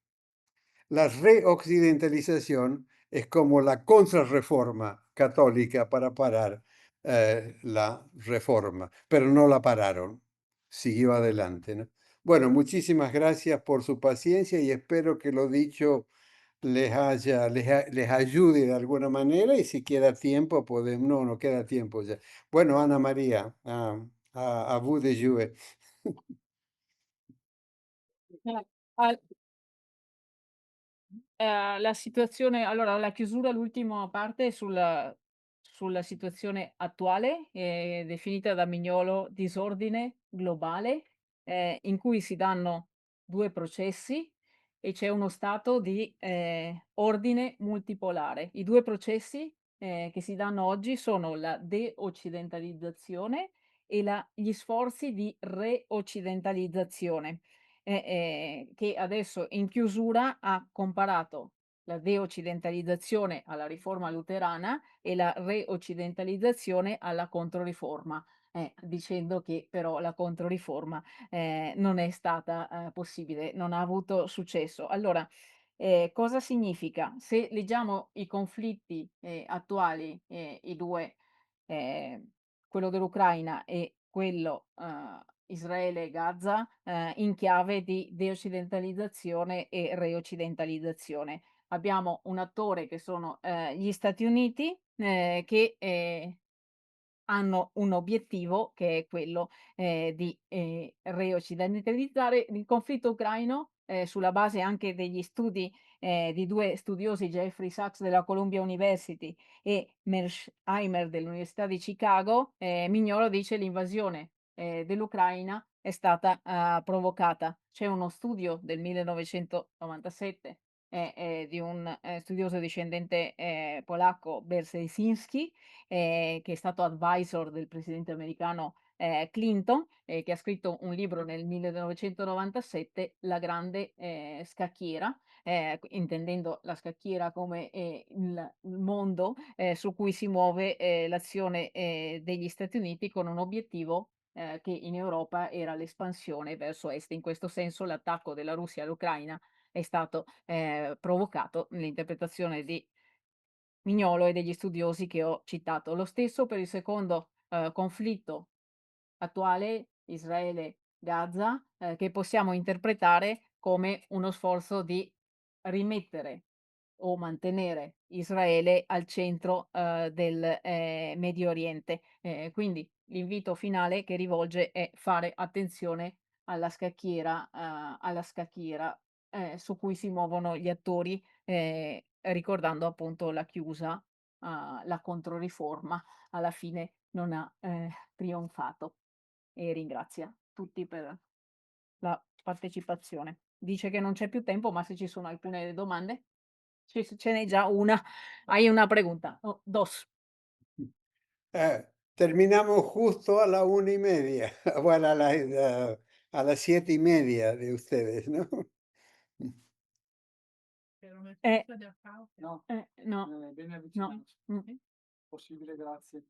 B: La reoccidentalización es como la contrarreforma católica para parar la reforma, pero no la pararon, siguió adelante, ¿no? Bueno, muchísimas gracias por su paciencia y espero que lo dicho les ayude de alguna manera y si queda tiempo, podemos, no queda tiempo ya. Bueno, Ana María, a vous de jouer.
C: Al la situazione allora la chiusura, l'ultima parte sulla situazione attuale, definita da Mignolo disordine globale, in cui si danno 2 processi e c'è uno stato di, ordine multipolare. I 2 processi, che si danno oggi sono la de-occidentalizzazione e gli sforzi di re-occidentalizzazione che adesso in chiusura ha comparato la deoccidentalizzazione alla riforma luterana e la reoccidentalizzazione alla Controriforma, dicendo che però la Controriforma, non è stata, possibile, non ha avuto successo. Allora, cosa significa? Se leggiamo i conflitti, attuali, i 2, ehm, quello dell'Ucraina e quello, Israele e Gaza, in chiave di deoccidentalizzazione e reoccidentalizzazione. Abbiamo un attore che sono, gli Stati Uniti, che, hanno un obiettivo che è quello, di, reoccidentalizzare il conflitto ucraino, sulla base anche degli studi, di 2 studiosi, Jeffrey Sachs della Columbia University e Mearsheimer dell'Università di Chicago, Mignolo dice l'invasione, dell'Ucraina è stata, provocata. C'è uno studio del 1997, di un, studioso discendente, polacco, Berszynski, che è stato advisor del presidente americano, Clinton, che ha scritto un libro nel 1997, La grande, scacchiera, intendendo la scacchiera come, il mondo, su cui si muove, l'azione, degli Stati Uniti con un obiettivo, che in Europa era l'espansione verso est. In questo senso l'attacco della Russia all'Ucraina è stato, provocato nell'interpretazione di Mignolo e degli studiosi che ho citato. Lo stesso per il secondo, conflitto attuale, Israele-Gaza, che possiamo interpretare come uno sforzo di rimettere o mantenere Israele al centro, del, Medio Oriente. Quindi l'invito finale che rivolge è fare attenzione alla scacchiera, su cui si muovono gli attori, ricordando appunto la chiusa, la Controriforma alla fine non ha, trionfato e ringrazia tutti per la partecipazione. Dice che non c'è più tempo, ma se ci sono alcune domande? Ce n'è già una. Hai una pregunta? Oh, 2.
B: Terminamos justo a la 1:30, bueno, a las 7:30 de ustedes, ¿no?
C: Eh,
A: No,
C: no,
A: bene
C: no.
A: avvicinato.
C: Mh.
A: Possibile, grazie.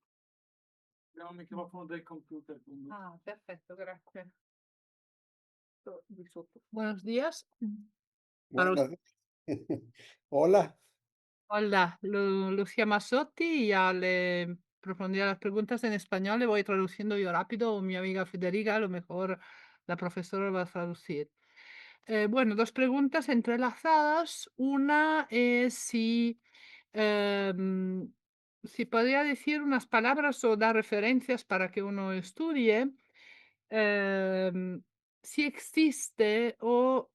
A: Abbiamo il microfono del computer, quindi.
D: Ah, perfecto, gracias.
C: Di sotto.
D: Buenos días. Para
B: Bueno, hola.
D: Hola, Lucía Mazzotti, ya le respondí a las preguntas en español, le voy traduciendo yo rápido, o mi amiga Federica, a lo mejor la profesora va a traducir. Bueno, dos preguntas entrelazadas. Una es si podría decir unas palabras o dar referencias para que uno estudie, em, si existe o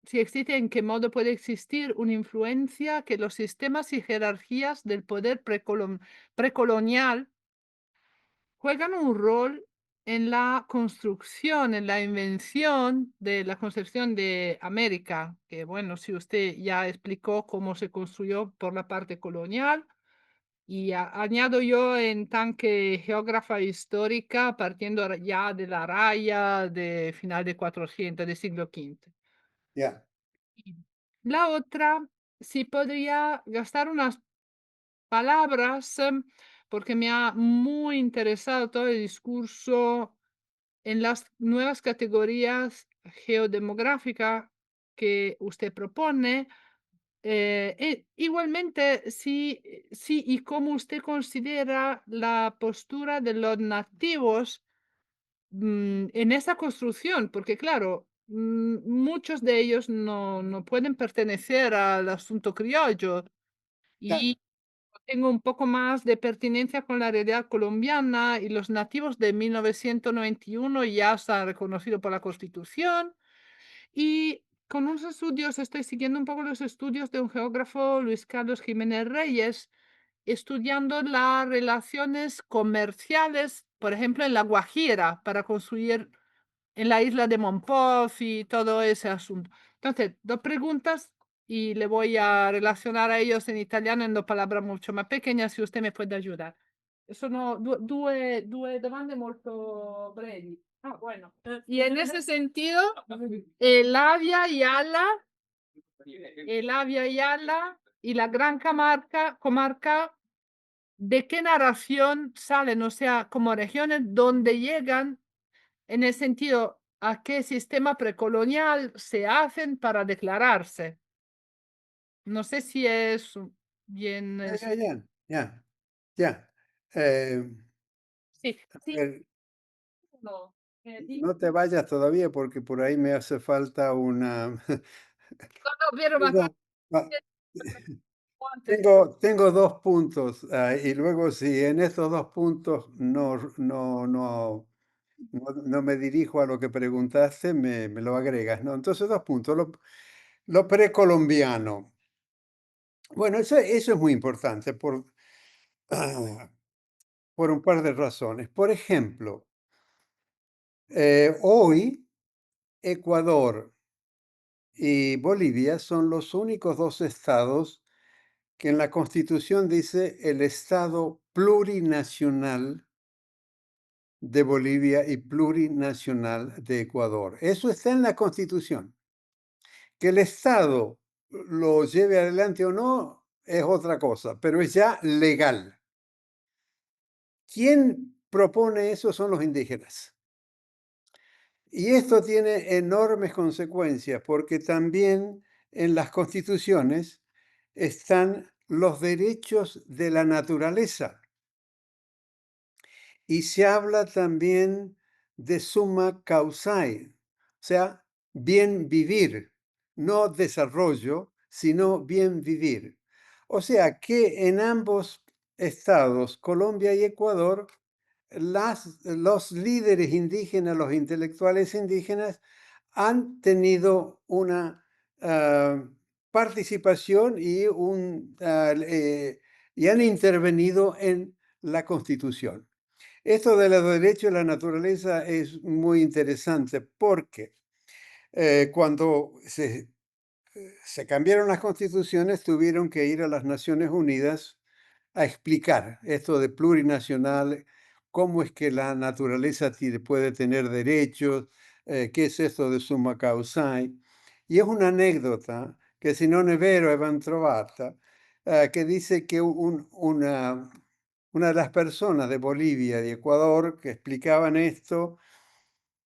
D: si existe, en qué modo puede existir una influencia que los sistemas y jerarquías del poder precolonial juegan un rol en la construcción, en la invención de la concepción de América, que bueno, si usted ya explicó cómo se construyó por la parte colonial, y añado yo en tan que geógrafa histórica, partiendo ya de la raya de final de 400, del siglo V.
B: Ya.
D: La otra, si podría gastar unas palabras, porque me ha muy interesado todo el discurso en las nuevas categorías geodemográficas que usted propone. Igualmente, sí, y cómo usted considera la postura de los nativos en esa construcción, porque claro, muchos de ellos no pueden pertenecer al asunto criollo
B: Ya.
D: y tengo un poco más de pertinencia con la realidad colombiana y los nativos de 1991 ya están reconocidos por la Constitución y con unos estudios, estoy siguiendo un poco los estudios de un geógrafo, Luis Carlos Jiménez Reyes, estudiando las relaciones comerciales, por ejemplo, en La Guajira, para construir en la isla de Mompox y todo ese asunto. Entonces, dos preguntas y le voy a relacionar a ellos en italiano en dos palabras mucho más pequeñas, si usted me puede ayudar. Sono due domande molto brevi. Ah, bueno. Y en ese sentido, el Avia y Ala el Abya Yala y la Gran Comarca, ¿de qué narración salen? O sea, como regiones donde llegan, en el sentido, ¿a qué sistema precolonial se hacen para declararse? No sé si es bien.
B: Ya.
D: Sí,
B: A
D: sí,
B: ver,
D: no,
B: no te vayas todavía porque por ahí me hace falta una.
D: no, pero
B: Tengo, ah,
D: antes.
B: tengo 2 puntos, y luego si en estos 2 puntos no me dirijo a lo que preguntaste, me lo agregas, ¿no? Entonces, 2 puntos. Lo precolombiano. Bueno, eso es muy importante por un par de razones. Por ejemplo, hoy Ecuador y Bolivia son los únicos 2 estados que en la Constitución dice el Estado plurinacional de Bolivia y plurinacional de Ecuador. Eso está en la Constitución. Que el Estado lo lleve adelante o no es otra cosa, pero es ya legal. ¿Quién propone eso? Son los indígenas. Y esto tiene enormes consecuencias porque también en las constituciones están los derechos de la naturaleza. Y se habla también de summa causae, o sea, bien vivir, no desarrollo, sino bien vivir. O sea que en ambos estados, Colombia y Ecuador, los líderes indígenas, los intelectuales indígenas, han tenido una participación y han intervenido en la Constitución. Esto de los derechos de la naturaleza es muy interesante porque cuando se cambiaron las constituciones, tuvieron que ir a las Naciones Unidas a explicar esto de plurinacional, cómo es que la naturaleza puede tener derechos, qué es esto de summa causae. Y es una anécdota que si non è vero è ben trovata, que dice que una de las personas de Bolivia y Ecuador que explicaban esto,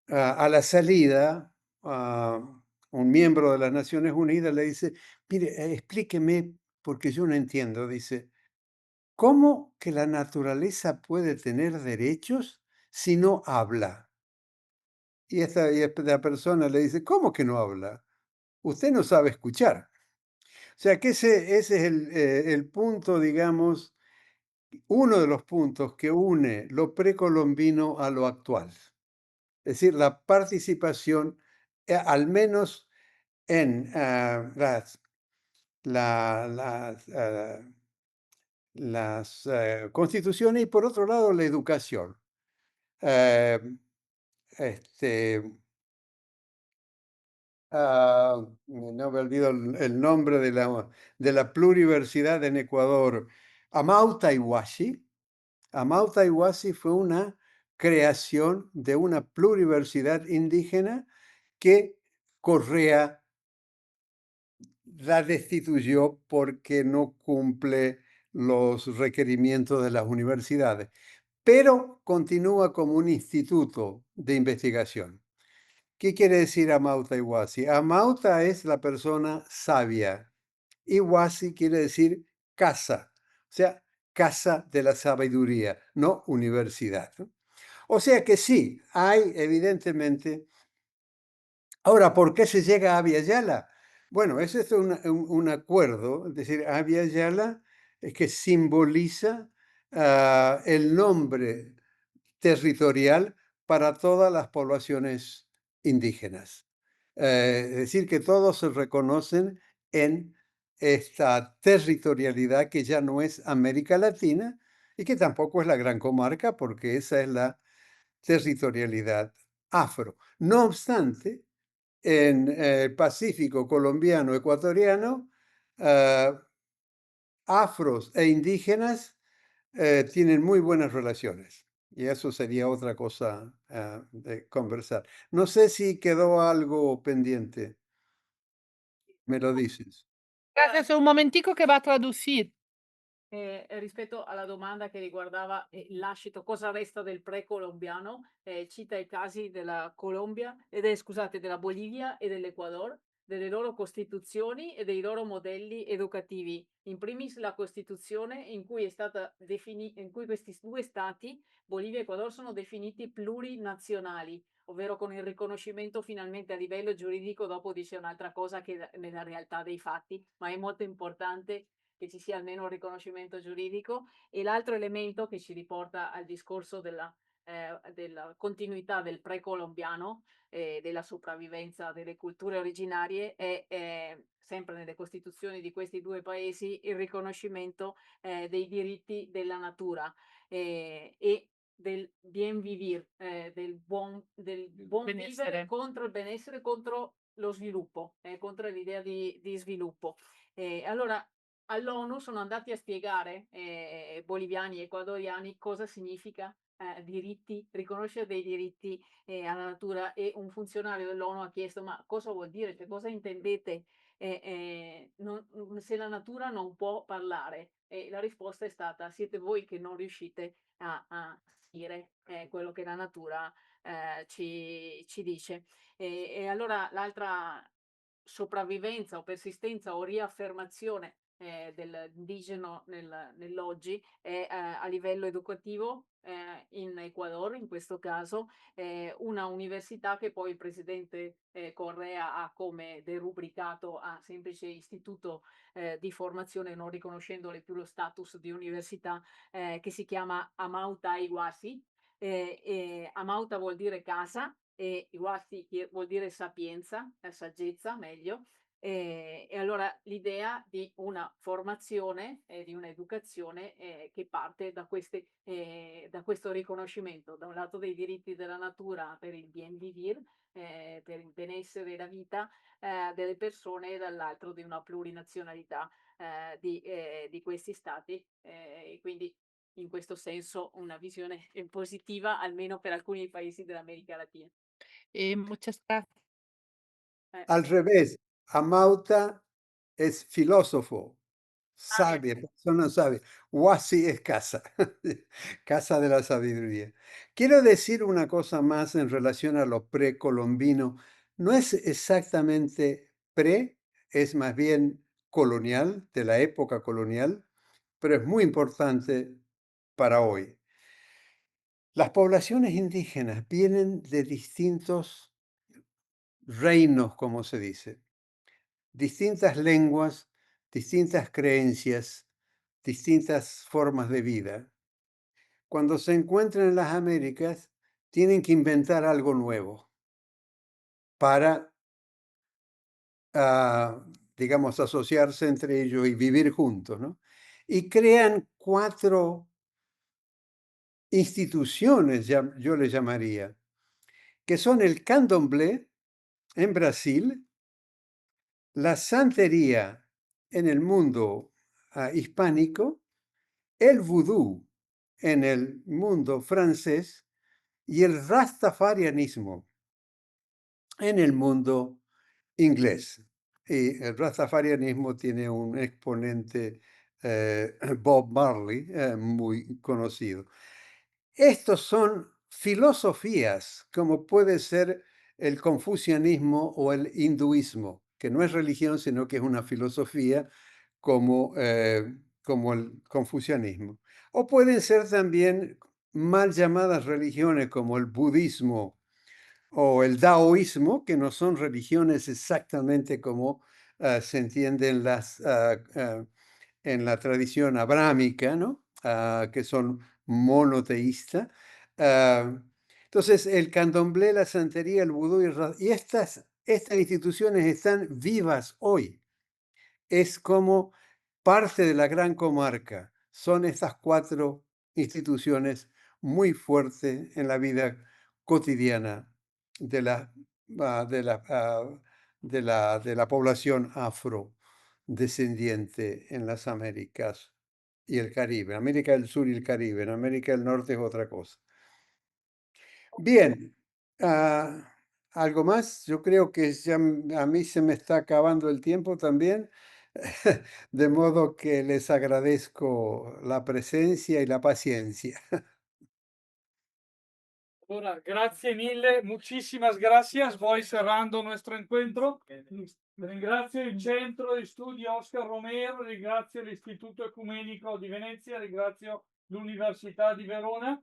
B: a la salida, un miembro de las Naciones Unidas le dice, mire, explíqueme porque yo no entiendo, dice, ¿cómo que la naturaleza puede tener derechos si no habla? Y esta persona le dice, ¿cómo que no habla? Usted no sabe escuchar. O sea que ese es el punto, digamos, uno de los puntos que une lo precolombino a lo actual. Es decir, la participación, al menos en las constituciones y por otro lado la educación. Eh, este, no me olvido el nombre de la pluriversidad en Ecuador, Amauta Iwashi. Amauta Iwashi fue una creación de una pluriversidad indígena que Correa la destituyó porque no cumple los requerimientos de las universidades, pero continúa como un instituto de investigación. ¿Qué quiere decir Amauta Iwasi? Amauta es la persona sabia. Iwasi quiere decir casa, o sea, casa de la sabiduría, no universidad. O sea que sí, hay evidentemente. Ahora, ¿por qué se llega a Abya Yala? Bueno, ese es un acuerdo, es decir, Abya Yala es que simboliza el nombre territorial para todas las poblaciones indígenas. Es decir, que todos se reconocen en esta territorialidad que ya no es América Latina y que tampoco es la Gran Comarca, porque esa es la territorialidad afro. No obstante, en el Pacífico colombiano, ecuatoriano, afros e indígenas tienen muy buenas relaciones. Y eso sería otra cosa de conversar. No sé si quedó algo pendiente. me lo dices.
D: Gracias, un momentico che va a traducir.
C: Rispetto alla domanda che riguardava il lascito, cosa resta del pre-colombiano, cita i casi della Colombia, scusate, della Bolivia e dell'Ecuador, delle loro costituzioni e dei loro modelli educativi. In primis la Costituzione in cui in cui questi due stati, Bolivia e Ecuador, sono definiti plurinazionali, ovvero con il riconoscimento finalmente a livello giuridico. Dopo dice un'altra cosa che nella realtà dei fatti, ma è molto importante che ci sia almeno un riconoscimento giuridico. E l'altro elemento che ci riporta al discorso della continuità del precolombiano, della sopravvivenza delle culture originarie, è sempre nelle costituzioni di questi due paesi il riconoscimento dei diritti della natura e del bien vivir, del buon vivere
D: Benessere.
C: contro il benessere, contro lo sviluppo, contro l'idea di sviluppo. Allora, all'ONU sono andati a spiegare, boliviani e ecuadoriani, cosa significa riconoscere dei diritti alla natura, e un funzionario dell'ONU ha chiesto: ma cosa vuol dire? Cioè, cosa intendete se la natura non può parlare? E la risposta è stata: siete voi che non riuscite a dire quello che la natura ci dice. E allora l'altra sopravvivenza o persistenza o riaffermazione dell'indigeno nell'oggi è a livello educativo, in Ecuador in questo caso, una università che poi il presidente Correa ha come derubricato a semplice istituto di formazione, non riconoscendole più lo status di università, che si chiama Amauta Iguasi. Amauta vuol dire casa e Iguasi vuol dire sapienza, saggezza meglio. E allora l'idea di una formazione e di un'educazione che parte da questo riconoscimento, da un lato dei diritti della natura per il bien vivir, per il benessere e la vita delle persone, e dall'altro di una plurinazionalità di questi stati, e quindi in questo senso una visione positiva, almeno per alcuni paesi dell'America Latina.
D: Muchas gracias.
B: Al revés, Amauta es filósofo,
C: Bien.
B: sabia, persona sabia. Huasi es casa, casa de la sabiduría. Quiero decir una cosa más en relación a lo precolombino. No es exactamente pre, es más bien colonial, de la época colonial, pero es muy importante para hoy. Las poblaciones indígenas vienen de distintos reinos, como se dice, distintas lenguas, distintas creencias, distintas formas de vida. Cuando se encuentran en las Américas, tienen que inventar algo nuevo para, digamos, asociarse entre ellos y vivir juntos, ¿no? Y crean 4 instituciones, yo le llamaría, que son el candomblé en Brasil, la santería en el mundo hispánico, el vudú en el mundo francés y el rastafarianismo en el mundo inglés. Y el rastafarianismo tiene un exponente, Bob Marley, muy conocido. Estos son filosofías, como puede ser el confucianismo o el hinduismo, que no es religión, sino que es una filosofía como, como el confucianismo. O pueden ser también mal llamadas religiones como el budismo o el daoísmo, que no son religiones exactamente como se entienden en la tradición abrámica, ¿no? Que son monoteístas. Entonces, el candomblé, la santería, el vudú y estas instituciones están vivas hoy. Es como parte de la gran comarca. Son estas 4 instituciones muy fuertes en la vida cotidiana de la, de la población afrodescendiente en las Américas y el Caribe. América del Sur y el Caribe. En América del Norte es otra cosa. Bien, ¿Algo más? Yo creo que ya a mí se me está acabando el tiempo también, de modo que les agradezco la presencia y la paciencia.
A: Allora, grazie mille, muchísimas gracias. Voy cerrando nuestro encuentro. Ringrazio il Centro di Studi Oscar Romero, ringrazio l'Istituto Ecumenico di Venezia, ringrazio l'Università di Verona.